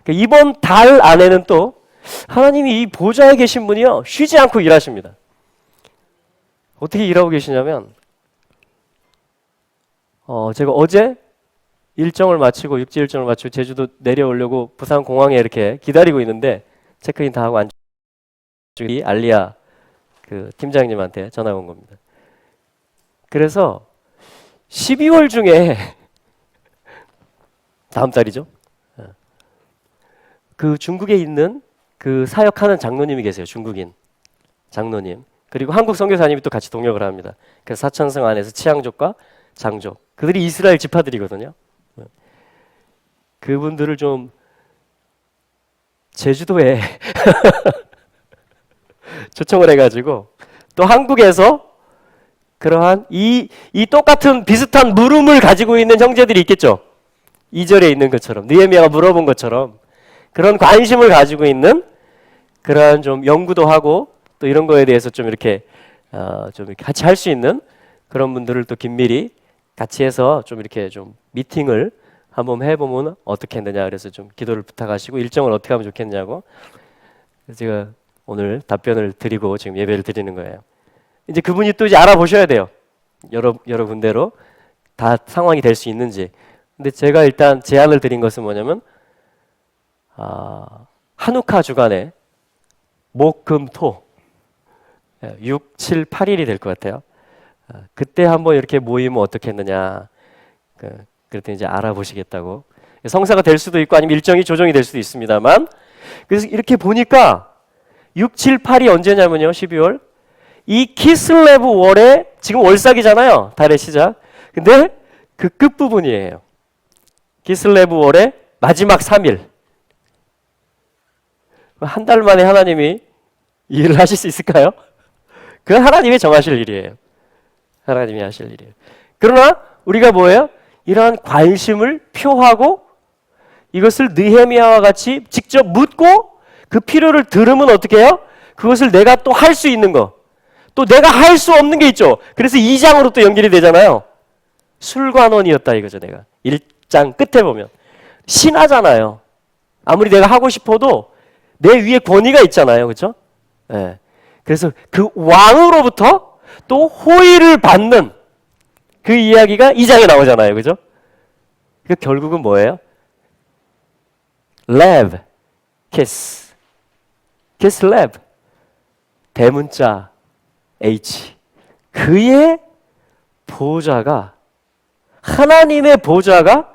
이번 달 안에는 또 하나님이 이 보좌에 계신 분이요 쉬지 않고 일하십니다. 어떻게 일하고 계시냐면 제가 어제 일정을 마치고 육지 일정을 마치고 제주도 내려오려고 부산 공항에 이렇게 기다리고 있는데 체크인 다 하고 안쪽이 알리아 그 팀장님한테 전화가 온 겁니다. 그래서 12월 중에 다음 달이죠. 그 중국에 있는 그 사역하는 장로님이 계세요. 중국인 장로님. 그리고 한국 선교사님이 또 같이 동역을 합니다. 그래서 사천성 안에서 치앙족과 장족. 그들이 이스라엘 지파들이거든요. 그분들을 좀 제주도에 초청을 해가지고 또 한국에서 그러한 이 똑같은 비슷한 물음을 가지고 있는 형제들이 있겠죠. 2절에 있는 것처럼 느헤미야가 물어본 것처럼 그런 관심을 가지고 있는 그러한 좀 연구도 하고 또 이런 거에 대해서 좀 이렇게 좀 이렇게 같이 할 수 있는 그런 분들을 또 긴밀히 같이 해서 좀 이렇게 좀 미팅을 한번 해보면 어떻게 했느냐 그래서 좀 기도를 부탁하시고 일정을 어떻게 하면 좋겠냐고 그래서 제가 오늘 답변을 드리고 지금 예배를 드리는 거예요. 이제 그분이 또 이제 알아보셔야 돼요. 여러 군데로 다 상황이 될 수 있는지. 근데 제가 일단 제안을 드린 것은 뭐냐면 한우카 주간에 목, 금, 토 6, 7, 8일이 될 것 같아요. 그때 한번 이렇게 모이면 어떻게 했느냐. 그랬더니 이제 알아보시겠다고. 성사가 될 수도 있고 아니면 일정이 조정이 될 수도 있습니다만 그래서 이렇게 보니까 6, 7, 8이 언제냐면요. 12월. 이 키슬레브 월에 지금 월삭이잖아요. 달의 시작. 근데 그 끝부분이에요. 키슬레브 월의 마지막 3일. 한 달 만에 하나님이 이 일을 하실 수 있을까요? 그건 하나님이 정하실 일이에요. 하나님이 하실 일이에요. 그러나 우리가 뭐예요? 이러한 관심을 표하고 이것을 느헤미야와 같이 직접 묻고 그 필요를 들으면 어떻게 해요? 그것을 내가 또 할 수 있는 거. 또 내가 할 수 없는 게 있죠. 그래서 2장으로 또 연결이 되잖아요. 술관원이었다 이거죠. 내가 1장 끝에 보면 신하잖아요. 아무리 내가 하고 싶어도 내 위에 권위가 있잖아요. 그렇죠? 네. 그래서 그 왕으로부터 또 호의를 받는 그 이야기가 2장에 나오잖아요. 그죠? 그 결국은 뭐예요? Lev, kiss, kiss Lev, 대문자 H. 그의 보좌가, 하나님의 보좌가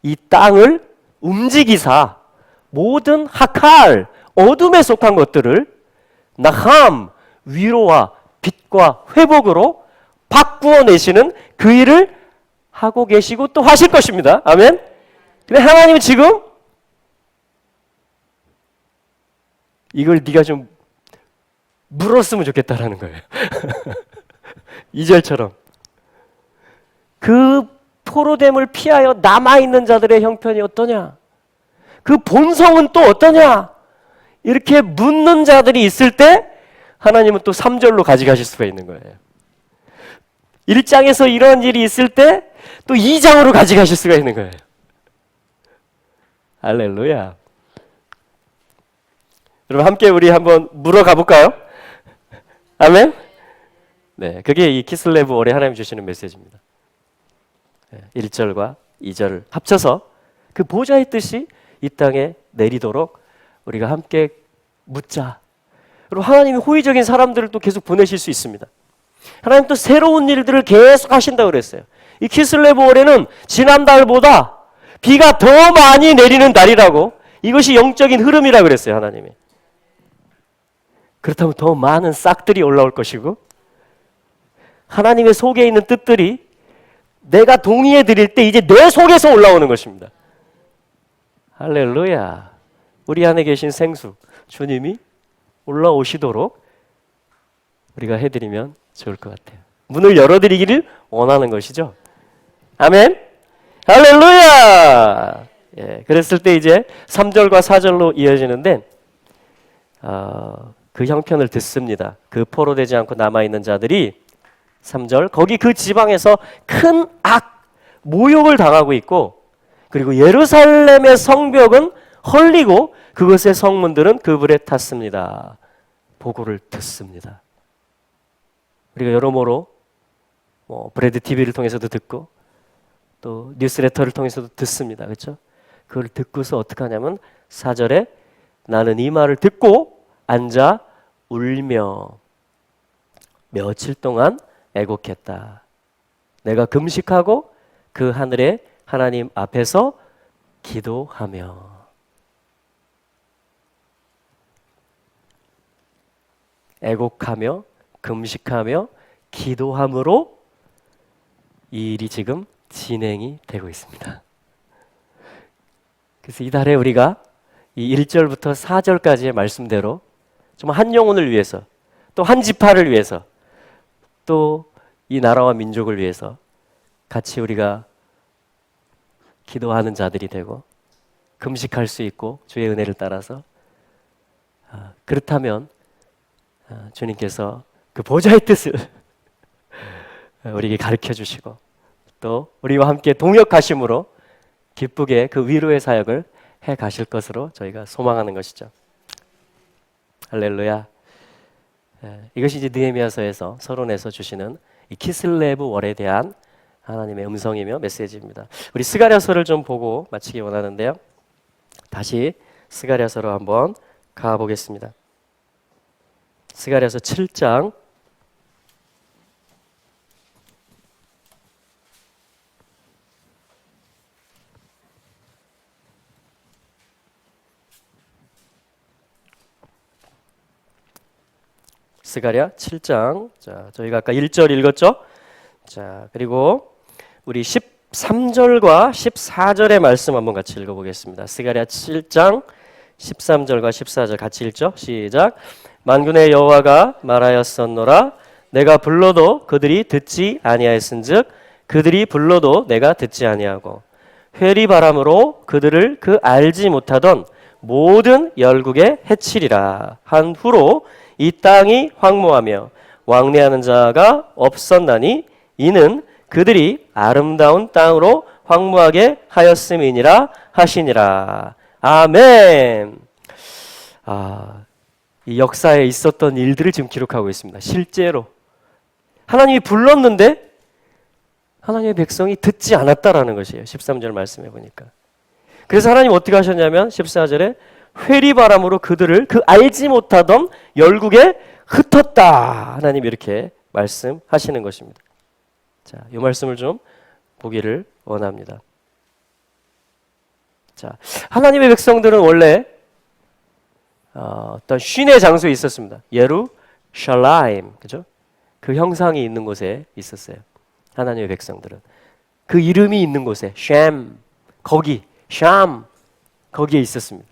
이 땅을 움직이사 모든 하칼, 어둠에 속한 것들을 나함, 위로와 빛과 회복으로 바꾸어 내시는 그 일을 하고 계시고 또 하실 것입니다. 아멘. 근데 하나님은 지금 이걸 네가 좀 물었으면 좋겠다라는 거예요. 2절처럼 그 포로됨을 피하여 남아있는 자들의 형편이 어떠냐? 그 본성은 또 어떠냐? 이렇게 묻는 자들이 있을 때 하나님은 또 3절로 가져가실 수가 있는 거예요. 1장에서 이런 일이 있을 때 또 2장으로 가져가실 수가 있는 거예요. 할렐루야. 여러분 함께 우리 한번 물어가 볼까요? 아멘? 네, 그게 이 키슬레브 월에 하나님 주시는 메시지입니다. 1절과 2절을 합쳐서 그 보좌의 뜻이 이 땅에 내리도록 우리가 함께 묻자. 그리고 하나님이 호의적인 사람들을 또 계속 보내실 수 있습니다. 하나님 또 새로운 일들을 계속 하신다고 그랬어요. 이 키슬레브 월에는 지난달보다 비가 더 많이 내리는 달이라고, 이것이 영적인 흐름이라고 그랬어요. 하나님이. 그렇다면 더 많은 싹들이 올라올 것이고 하나님의 속에 있는 뜻들이 내가 동의해 드릴 때 이제 내 속에서 올라오는 것입니다. 할렐루야. 우리 안에 계신 생수 주님이 올라오시도록 우리가 해드리면 좋을 것 같아요. 문을 열어드리기를 원하는 것이죠. 아멘. 할렐루야. 예, 그랬을 때 이제 3절과 4절로 이어지는데 그 형편을 듣습니다. 그 포로되지 않고 남아있는 자들이 3절 거기 그 지방에서 큰 모욕을 당하고 있고 그리고 예루살렘의 성벽은 헐리고 그것의 성문들은 그 불에 탔습니다. 보고를 듣습니다. 우리가 여러모로 브레드 TV를 통해서도 듣고 또 뉴스레터를 통해서도 듣습니다. 그렇죠? 그걸 듣고서 어떻게 하냐면 4절에 나는 이 말을 듣고 앉아 울며 며칠 동안 애곡했다. 내가 금식하고 그 하늘의 하나님 앞에서 기도하며. 애곡하며 금식하며 기도함으로 이 일이 지금 진행이 되고 있습니다. 그래서 이달에 우리가 이 1절부터 4절까지의 말씀대로 좀 한 영혼을 위해서 또 한 지파를 위해서 또 이 나라와 민족을 위해서 같이 우리가 기도하는 자들이 되고 금식할 수 있고 주의 은혜를 따라서 그렇다면 주님께서 그 보좌의 뜻을 우리에게 가르쳐 주시고 또 우리와 함께 동역하심으로 기쁘게 그 위로의 사역을 해 가실 것으로 저희가 소망하는 것이죠. 할렐루야. 이것이 이제 느헤미야서에서 서론에서 주시는 이 키슬레브 월에 대한 하나님의 음성이며 메시지입니다. 우리 스가랴서를 좀 보고 마치기 원하는데요. 다시 스가랴서로 한번 가보겠습니다. 스가랴서 7장 스가랴 7장. 자, 저희가 아까 1절 읽었죠? 자, 그리고 우리 13절과 14절의 말씀 한번 같이 읽어보겠습니다. 스가랴 7장 13절과 14절 같이 읽죠. 시작. 만군의 여호와가 말하였었노라. 내가 불러도 그들이 듣지 아니하였은즉 그들이 불러도 내가 듣지 아니하고 회리바람으로 그들을 그 알지 못하던 모든 열국에 해치리라 한 후로 이 땅이 황무하며 왕래하는 자가 없었나니 이는 그들이 아름다운 땅으로 황무하게 하였음이니라 하시니라. 아멘. 이 역사에 있었던 일들을 지금 기록하고 있습니다. 실제로 하나님이 불렀는데 하나님의 백성이 듣지 않았다라는 것이에요. 13절 말씀해 보니까. 그래서 하나님 어떻게 하셨냐면 14절에 회리바람으로 그들을 그 알지 못하던 열국에 흩었다. 하나님 이렇게 말씀하시는 것입니다. 자, 이 말씀을 좀 보기를 원합니다. 자, 하나님의 백성들은 원래 어떤 쉰의 장소에 있었습니다. 예루샬라임, 그죠? 그 형상이 있는 곳에 있었어요. 하나님의 백성들은 그 이름이 있는 곳에 샴, 거기 샴, 거기에 있었습니다.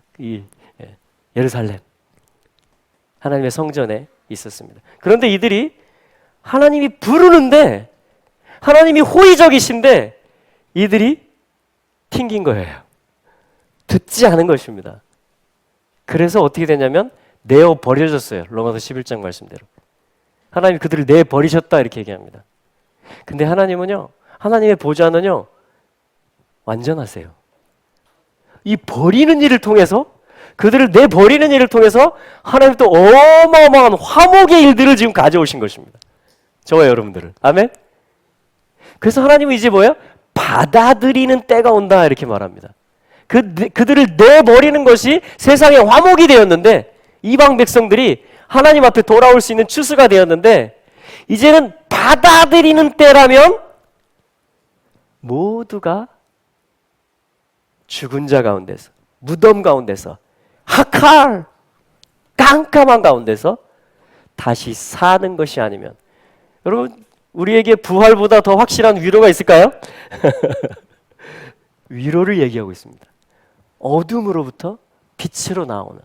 예루살렘, 하나님의 성전에 있었습니다. 그런데 이들이 하나님이 부르는데 하나님이 호의적이신데 이들이 튕긴 거예요. 듣지 않은 것입니다. 그래서 어떻게 되냐면 내어 버려졌어요. 로마서 11장 말씀대로. 하나님이 그들을 내 버리셨다 이렇게 얘기합니다. 근데 하나님은요, 하나님의 보좌는요, 완전하세요. 이 버리는 일을 통해서, 그들을 내 버리는 일을 통해서 하나님 또 어마어마한 화목의 일들을 지금 가져오신 것입니다. 저와 여러분들을. 아멘? 그래서 하나님은 이제 뭐예요? 받아들이는 때가 온다 이렇게 말합니다. 그들을 내버리는 것이 세상의 화목이 되었는데 이방 백성들이 하나님 앞에 돌아올 수 있는 추수가 되었는데 이제는 받아들이는 때라면 모두가 죽은 자 가운데서 무덤 가운데서 하칼 깜깜한 가운데서 다시 사는 것이 아니면 여러분 우리에게 부활보다 더 확실한 위로가 있을까요? 위로를 얘기하고 있습니다. 어둠으로부터 빛으로 나오는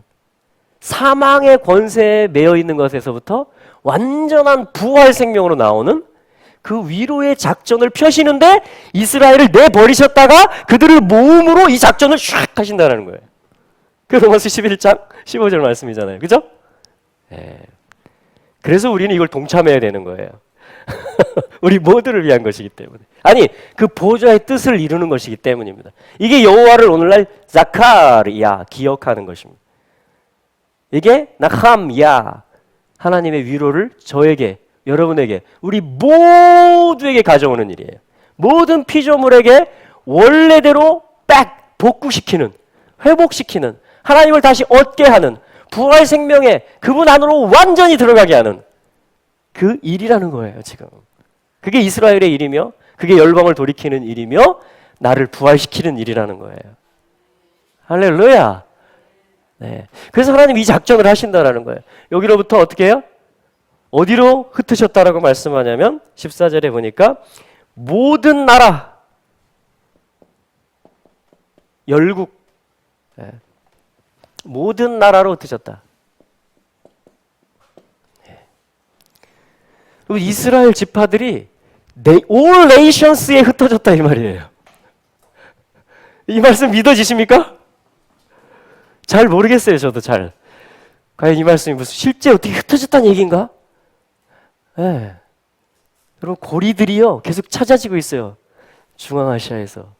사망의 권세에 매여 있는 것에서부터 완전한 부활 생명으로 나오는 그 위로의 작전을 펴시는데 이스라엘을 내버리셨다가 그들을 모음으로 이 작전을 샥 하신다는 거예요. 그 로마서 11장 15절 말씀이잖아요. 그죠? 네. 그래서 우리는 이걸 동참해야 되는 거예요. 우리 모두를 위한 것이기 때문에. 아니, 그 보좌의 뜻을 이루는 것이기 때문입니다. 이게 여호와를 오늘날 자카리야 기억하는 것입니다. 이게 나함야 하나님의 위로를 저에게 여러분에게 우리 모두에게 가져오는 일이에요. 모든 피조물에게 원래대로 백 복구시키는 회복시키는 하나님을 다시 얻게 하는 부활 생명에 그분 안으로 완전히 들어가게 하는 그 일이라는 거예요. 지금 그게 이스라엘의 일이며 그게 열방을 돌이키는 일이며 나를 부활시키는 일이라는 거예요. 할렐루야. 네. 그래서 하나님 이 작전을 하신다라는 거예요. 여기로부터 어떻게 해요? 어디로 흩으셨다라고 말씀하냐면 14절에 보니까 모든 나라 열국 네. 모든 나라로 흩으셨다. 네. 이스라엘 지파들이 all nations에 흩어졌다 이 말이에요. 이 말씀 믿어지십니까? 잘 모르겠어요. 저도 잘. 과연 이 말씀이 무슨 실제 어떻게 흩어졌다는 얘기인가? 네. 여러분 고리들이요 계속 찾아지고 있어요. 중앙아시아에서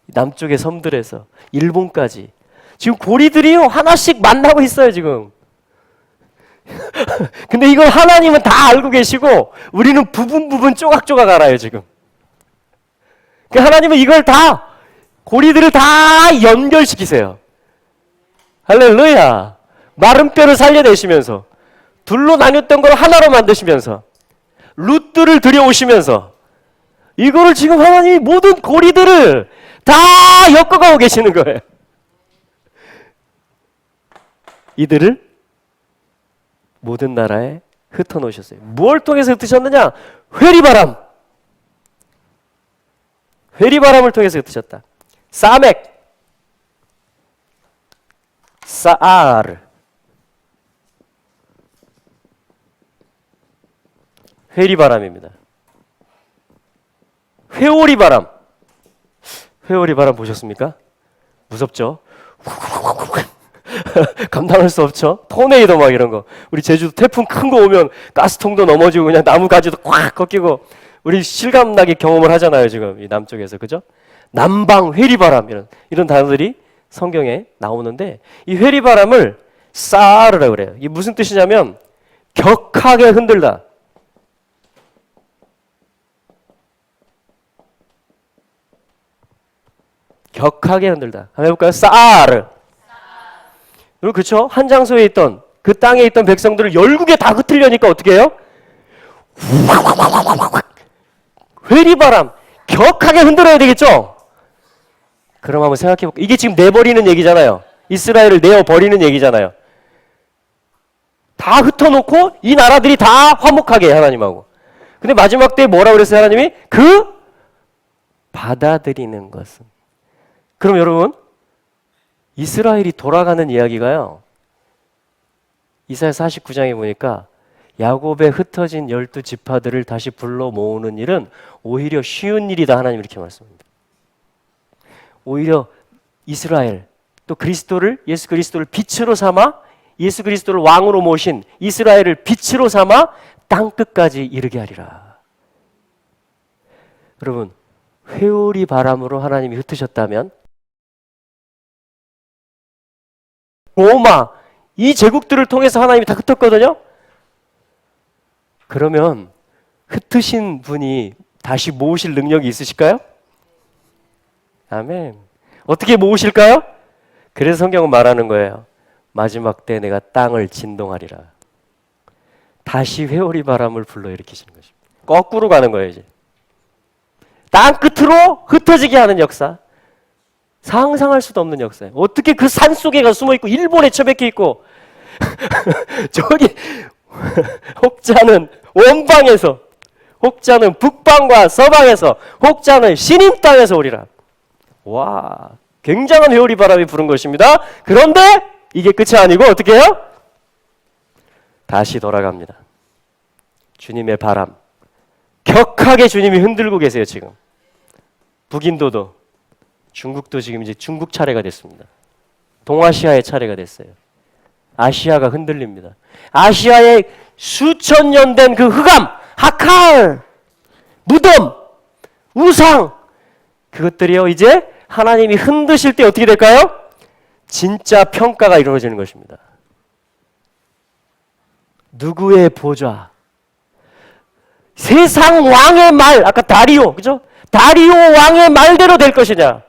남쪽의 섬들에서 일본까지 지금 고리들이요 하나씩 만나고 있어요 지금. 근데 이걸 하나님은 다 알고 계시고 우리는 부분 조각조각 알아요 지금. 하나님은 이걸 다 고리들을 다 연결시키세요. 할렐루야. 마른 뼈를 살려내시면서 둘로 나뉘었던 걸 하나로 만드시면서 룻들을 들여오시면서 이거를 지금 하나님이 모든 고리들을 다 엮어가고 계시는 거예요. 이들을 모든 나라에 흩어놓으셨어요. 뭘 통해서 흩으셨느냐? 회리바람. 회리바람을 통해서 흩으셨다. 사맥. 사알. 회리바람입니다. 회오리바람. 회오리바람 보셨습니까? 무섭죠? 감당할 수 없죠? 토네이도 막 이런 거. 우리 제주도 태풍 큰 거 오면 가스통도 넘어지고 그냥 나무가지도 꽉 꺾이고 우리 실감나게 경험을 하잖아요, 지금 이 남쪽에서. 그죠? 남방 회리바람 이런 단어들이 성경에 나오는데 이 회리바람을 사르라고 그래요. 이게 무슨 뜻이냐면 격하게 흔들다. 격하게 흔들다. 한번 해볼까요? 사르. 그리고 그쵸? 한 장소에 있던 그 땅에 있던 백성들을 열국에 다 흩으려니까 어떻게 해요? 회리바람 격하게 흔들어야 되겠죠? 그럼 한번 생각해 볼게요. 이게 지금 내버리는 얘기잖아요. 이스라엘을 내어버리는 얘기잖아요. 다 흩어놓고 이 나라들이 다 화목하게 하나님하고. 근데 마지막 때에 뭐라고 그랬어요, 하나님이? 받아들이는 것은. 그럼 여러분, 이스라엘이 돌아가는 이야기가요. 이사야 49장에 보니까 야곱의 흩어진 12지파들을 다시 불러 모으는 일은 오히려 쉬운 일이다. 하나님 이렇게 말씀합니다. 오히려 이스라엘 또 예수 그리스도를 빛으로 삼아 예수 그리스도를 왕으로 모신 이스라엘을 빛으로 삼아 땅끝까지 이르게 하리라. 여러분, 회오리 바람으로 하나님이 흩으셨다면 로마 이 제국들을 통해서 하나님이 다 흩었거든요. 그러면 흩으신 분이 다시 모으실 능력이 있으실까요? 아멘. 어떻게 모으실까요? 그래서 성경은 말하는 거예요. 마지막 때 내가 땅을 진동하리라. 다시 회오리 바람을 불러일으키시는 것입니다. 거꾸로 가는 거예요, 이제. 땅 끝으로 흩어지게 하는 역사. 상상할 수도 없는 역사예요. 어떻게 그 산 속에 가 숨어 있고 일본에 처박혀 있고 저기 혹자는 원방에서, 혹자는 북방과 서방에서, 혹자는 신인 땅에서 오리라. 와, 굉장한 회오리 바람이 부는 것입니다. 그런데 이게 끝이 아니고 어떻게 해요? 다시 돌아갑니다. 주님의 바람. 격하게 주님이 흔들고 계세요, 지금. 북인도도, 중국도 지금 이제 중국 차례가 됐습니다. 동아시아의 차례가 됐어요. 아시아가 흔들립니다. 아시아의 수천 년 된 그 흑암, 하칼, 무덤, 우상, 그것들이요, 이제 하나님이 흔드실 때 어떻게 될까요? 진짜 평가가 이루어지는 것입니다. 누구의 보좌? 세상 왕의 말, 아까 다리오, 그죠? 다리오 왕의 말대로 될 것이냐?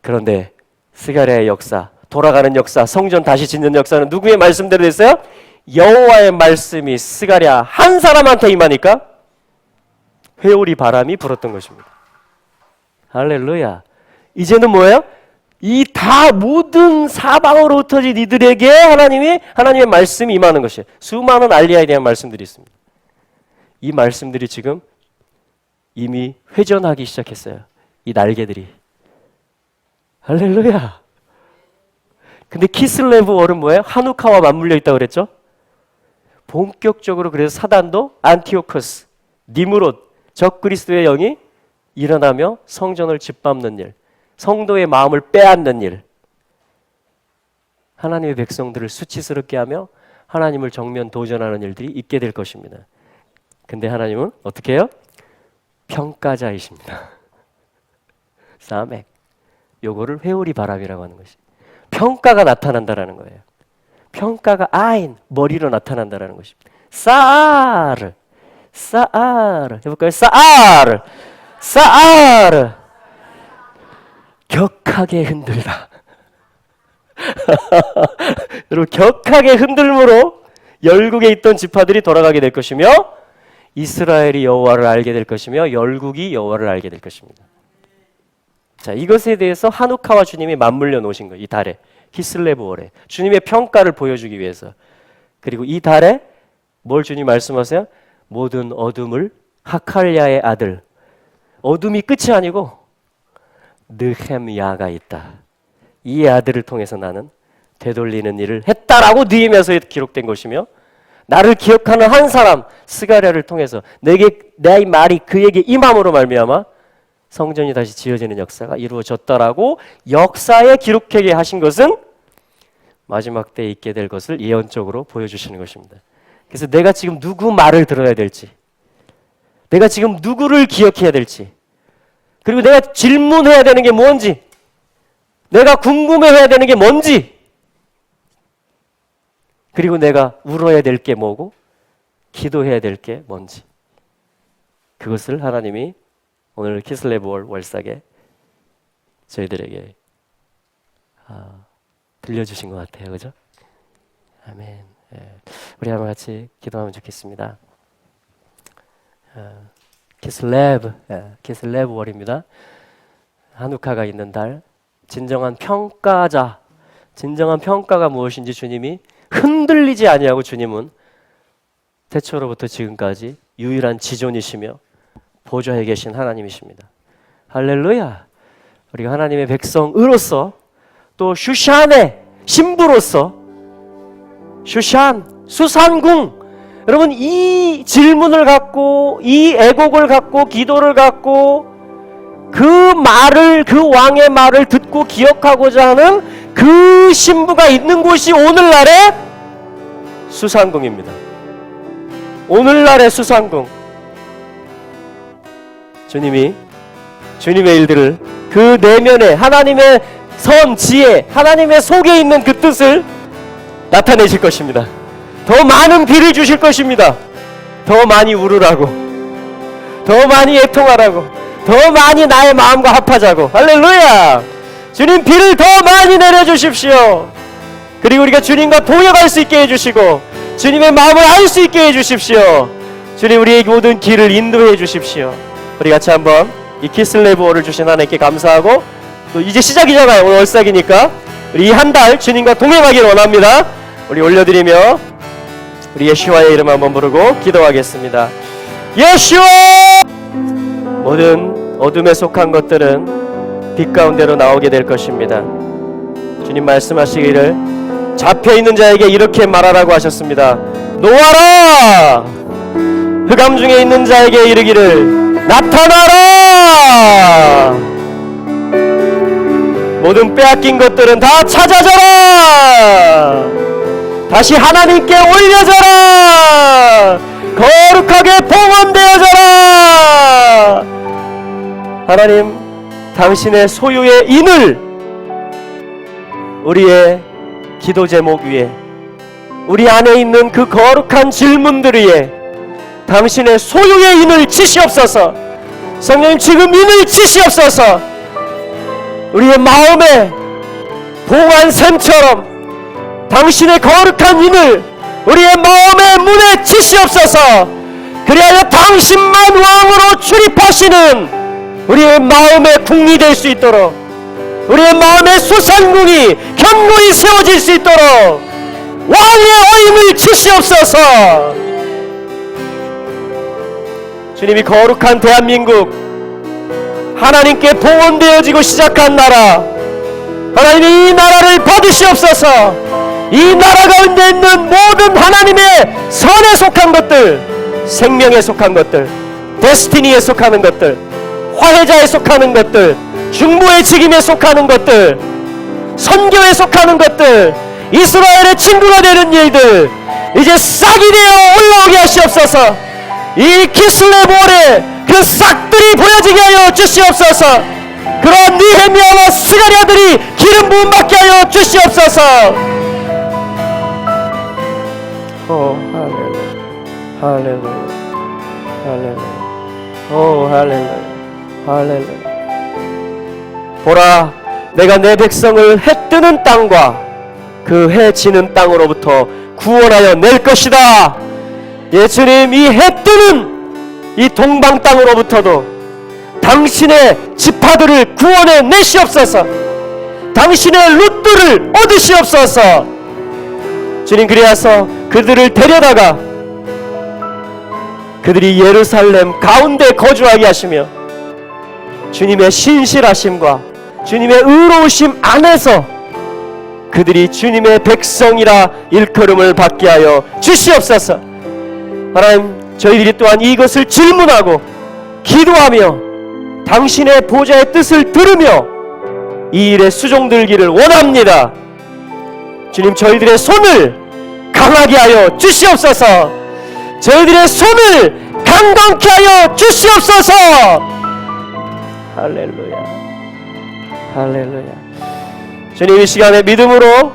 그런데 스가랴의 역사, 돌아가는 역사, 성전 다시 짓는 역사는 누구의 말씀대로 됐어요? 여호와의 말씀이 스가랴 한 사람한테 임하니까 회오리 바람이 불었던 것입니다. 할렐루야. 이제는 뭐예요? 이 다 모든 사방으로 흩어진 이들에게 하나님의 말씀이 임하는 것이에요. 수많은 알리야에 대한 말씀들이 있습니다. 이 말씀들이 지금 이미 회전하기 시작했어요. 이 날개들이. 할렐루야. 근데 키슬레브 월은 뭐예요? 하누카와 맞물려 있다고 그랬죠? 본격적으로 그래서 사단도 안티오커스, 니무롯, 적그리스도의 영이 일어나며 성전을 짓밟는 일, 성도의 마음을 빼앗는 일, 하나님의 백성들을 수치스럽게 하며 하나님을 정면 도전하는 일들이 있게 될 것입니다. 근데 하나님은 어떻게 해요? 평가자이십니다. 사맥. 요거를 회오리 바람이라고 하는 것이. 평가가 나타난다라는 거예요. 평가가 아인, 머리로 나타난다라는 것입니다. 사르. 해볼까요? 사르. 격하게 흔들다. 여러분, 격하게 흔들므로 열국에 있던 지파들이 돌아가게 될 것이며 이스라엘이 여호와를 알게 될 것이며 열국이 여호와를 알게 될 것입니다. 자, 이것에 대해서 하누카와 주님이 맞물려 놓으신 거예요. 이 달에 히슬레브월에 주님의 평가를 보여주기 위해서. 그리고 이 달에 뭘 주님 말씀하세요? 모든 어둠을 하칼야의 아들, 어둠이 끝이 아니고 느헤미야가 있다. 이 아들을 통해서 나는 되돌리는 일을 했다라고 느헤미야서에 기록된 것이며, 나를 기억하는 한 사람 스가랴를 통해서 내 말이 그에게 임함으로 말미암아 성전이 다시 지어지는 역사가 이루어졌다라고 역사에 기록하게 하신 것은 마지막 때에 있게 될 것을 예언적으로 보여주시는 것입니다. 그래서 내가 지금 누구 말을 들어야 될지, 내가 지금 누구를 기억해야 될지, 그리고 내가 질문해야 되는 게 뭔지, 내가 궁금해해야 되는 게 뭔지, 그리고 내가 울어야 될 게 뭐고 기도해야 될 게 뭔지, 그것을 하나님이 오늘 키슬레브 월삭에 저희들에게 들려주신 것 같아요. 그죠? 아멘. 우리 한번 같이 기도하면 좋겠습니다. 키슬레브 월입니다. 하누카가 있는 달, 진정한 평가자, 진정한 평가가 무엇인지 주님이 흔들리지 아니하고, 주님은 태초로부터 지금까지 유일한 지존이시며 보좌에 계신 하나님이십니다. 할렐루야. 우리가 하나님의 백성으로서, 또 슈샨의 신부로서, 슈샨, 수산궁, 여러분 이 질문을 갖고, 이 애곡을 갖고, 기도를 갖고, 그 말을, 그 왕의 말을 듣고 기억하고자 하는 그 신부가 있는 곳이 오늘날의 수산궁입니다. 오늘날의 수산궁. 주님이 주님의 일들을 그 내면에 하나님의 선, 지혜, 하나님의 속에 있는 그 뜻을 나타내실 것입니다. 더 많은 비를 주실 것입니다. 더 많이 울으라고, 더 많이 애통하라고, 더 많이 나의 마음과 합하자고. 할렐루야. 주님 비를 더 많이 내려주십시오. 그리고 우리가 주님과 동역할 수 있게 해주시고 주님의 마음을 알 수 있게 해주십시오. 주님 우리의 모든 길을 인도해 주십시오. 우리 같이 한번 이 키슬레브월을 주신 하나님께 감사하고, 또 이제 시작이잖아요. 오늘 월삭이니까 우리 이 한 달 주님과 동행하기를 원합니다. 우리 올려드리며 우리 예수와의 이름 한번 부르고 기도하겠습니다. 예수와! 모든 어둠에 속한 것들은 빛 가운데로 나오게 될 것입니다. 주님 말씀하시기를 잡혀있는 자에게 이렇게 말하라고 하셨습니다. 놓아라! 흑암 중에 있는 자에게 이르기를 나타나라! 모든 빼앗긴 것들은 다 찾아져라! 다시 하나님께 올려져라! 거룩하게 봉헌되어져라! 하나님, 당신의 소유의 인을 우리의 기도 제목 위에, 우리 안에 있는 그 거룩한 질문들 위에 당신의 소유의 인을 치시옵소서. 성령님 지금 인을 치시옵소서. 우리의 마음에 봉한 샘처럼 당신의 거룩한 인을 우리의 마음의 문에 치시옵소서. 그리하여 당신만 왕으로 출입하시는 우리의 마음의 궁이 될 수 있도록, 우리의 마음의 수산궁이 견고히 세워질 수 있도록 왕의 어임을 치시옵소서. 주님이 거룩한 대한민국, 하나님께 봉헌되어지고 시작한 나라, 하나님이 이 나라를 받으시옵소서. 이 나라 가운데 있는 모든 하나님의 선에 속한 것들, 생명에 속한 것들, 데스티니에 속하는 것들, 화해자에 속하는 것들, 중보의 직임에 속하는 것들, 선교에 속하는 것들, 이스라엘의 친구가 되는 일들 이제 싹이 되어 올라오게 하시옵소서. 이 키슬레브월에 그 싹들이 보여지게 하여 주시옵소서. 그러한 느헤미야와 스가랴들이 기름 부음 받게 하여 주시옵소서. 할렐루야, 할렐루야, 할렐루야, 할렐루야, 할렐루야. 보라, 내가 내 백성을 해 뜨는 땅과 그 해 지는 땅으로부터 구원하여 낼 것이다. 예수님, 이 해 뜨는 이 동방 땅으로부터도 당신의 지파들을 구원해 내시옵소서. 당신의 룻들을 얻으시옵소서. 주님, 그리하서 그들을 데려다가 그들이 예루살렘 가운데 거주하게 하시며 주님의 신실하심과 주님의 의로우심 안에서 그들이 주님의 백성이라 일컬음을 받게 하여 주시옵소서. 하나님, 저희들이 또한 이것을 질문하고 기도하며 당신의 보좌의 뜻을 들으며 이 일에 수종들기를 원합니다. 주님, 저희들의 손을 강하게 하여 주시옵소서. 저희들의 손을 강건케 하여 주시옵소서. 할렐루야, 할렐루야. 주님, 이 시간에 믿음으로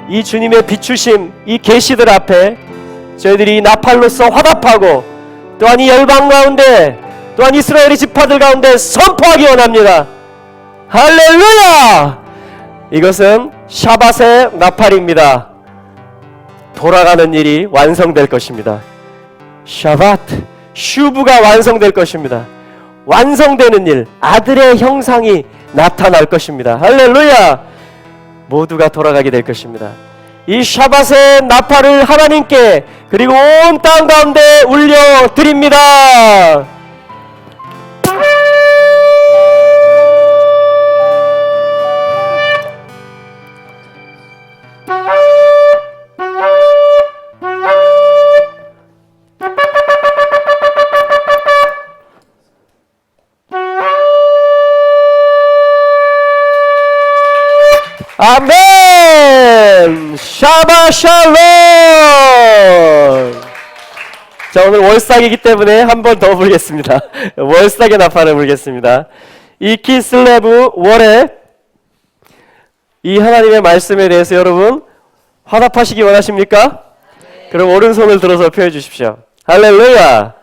이 주님의 비추심, 이 계시들 앞에 저희들이 나팔로서 화답하고 또한 이 열방 가운데 또한 이스라엘의 지파들 가운데 선포하기 원합니다. 할렐루야! 이것은 샤밧의 나팔입니다. 돌아가는 일이 완성될 것입니다. 샤밧, 슈브가 완성될 것입니다. 완성되는 일, 아들의 형상이 나타날 것입니다. 할렐루야! 모두가 돌아가게 될 것입니다. 이 샤밧의 나팔을 하나님께 그리고 온 땅 가운데 울려 드립니다. 아멘! 샤바 샬롬! 자, 오늘 월삭이기 때문에 한 번 더 불겠습니다. 월삭의 나팔을 불겠습니다. 이 키슬레브 월에 이 하나님의 말씀에 대해서 여러분 화답하시기 원하십니까? 그럼 오른손을 들어서 표해 주십시오. 할렐루야!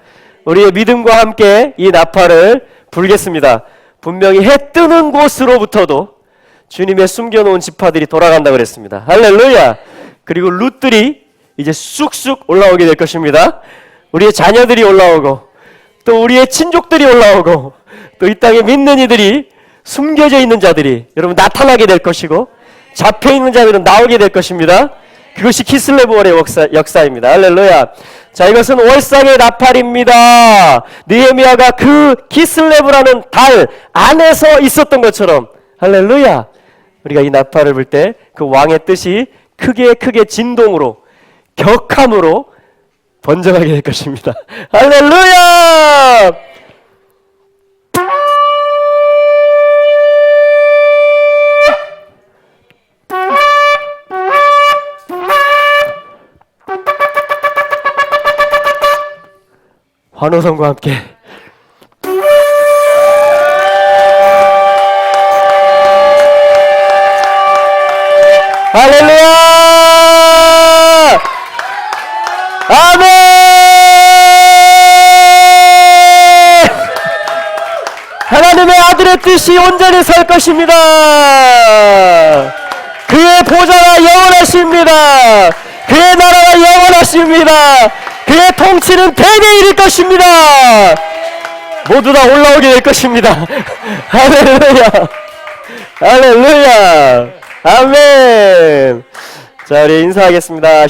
우리의 믿음과 함께 이 나팔을 불겠습니다. 분명히 해 뜨는 곳으로부터도 주님의 숨겨놓은 지파들이 돌아간다고 그랬습니다. 할렐루야! 그리고 룻들이 이제 쑥쑥 올라오게 될 것입니다. 우리의 자녀들이 올라오고 또 우리의 친족들이 올라오고 또 이 땅에 믿는 이들이 숨겨져 있는 자들이 여러분 나타나게 될 것이고 잡혀있는 자들은 나오게 될 것입니다. 그것이 키슬레브월의 역사입니다. 할렐루야! 자, 이것은 월삭의 나팔입니다. 느헤미야가 그 키슬레브라는 달 안에서 있었던 것처럼 할렐루야! 우리가 이 나팔을 불 때 그 왕의 뜻이 크게 진동으로 격함으로 번져가게 될 것입니다. 할렐루야! 환호성과 함께 할렐루야! 아멘! 하나님의 아들의 뜻이 온전히 설 것입니다. 그의 보좌가 영원하십니다. 그의 나라가 영원하십니다. 그의 통치는 대대 이를 것입니다. 모두 다 올라오게 될 것입니다. 할렐루야! 할렐루야! 아멘! 자, 우리 인사하겠습니다.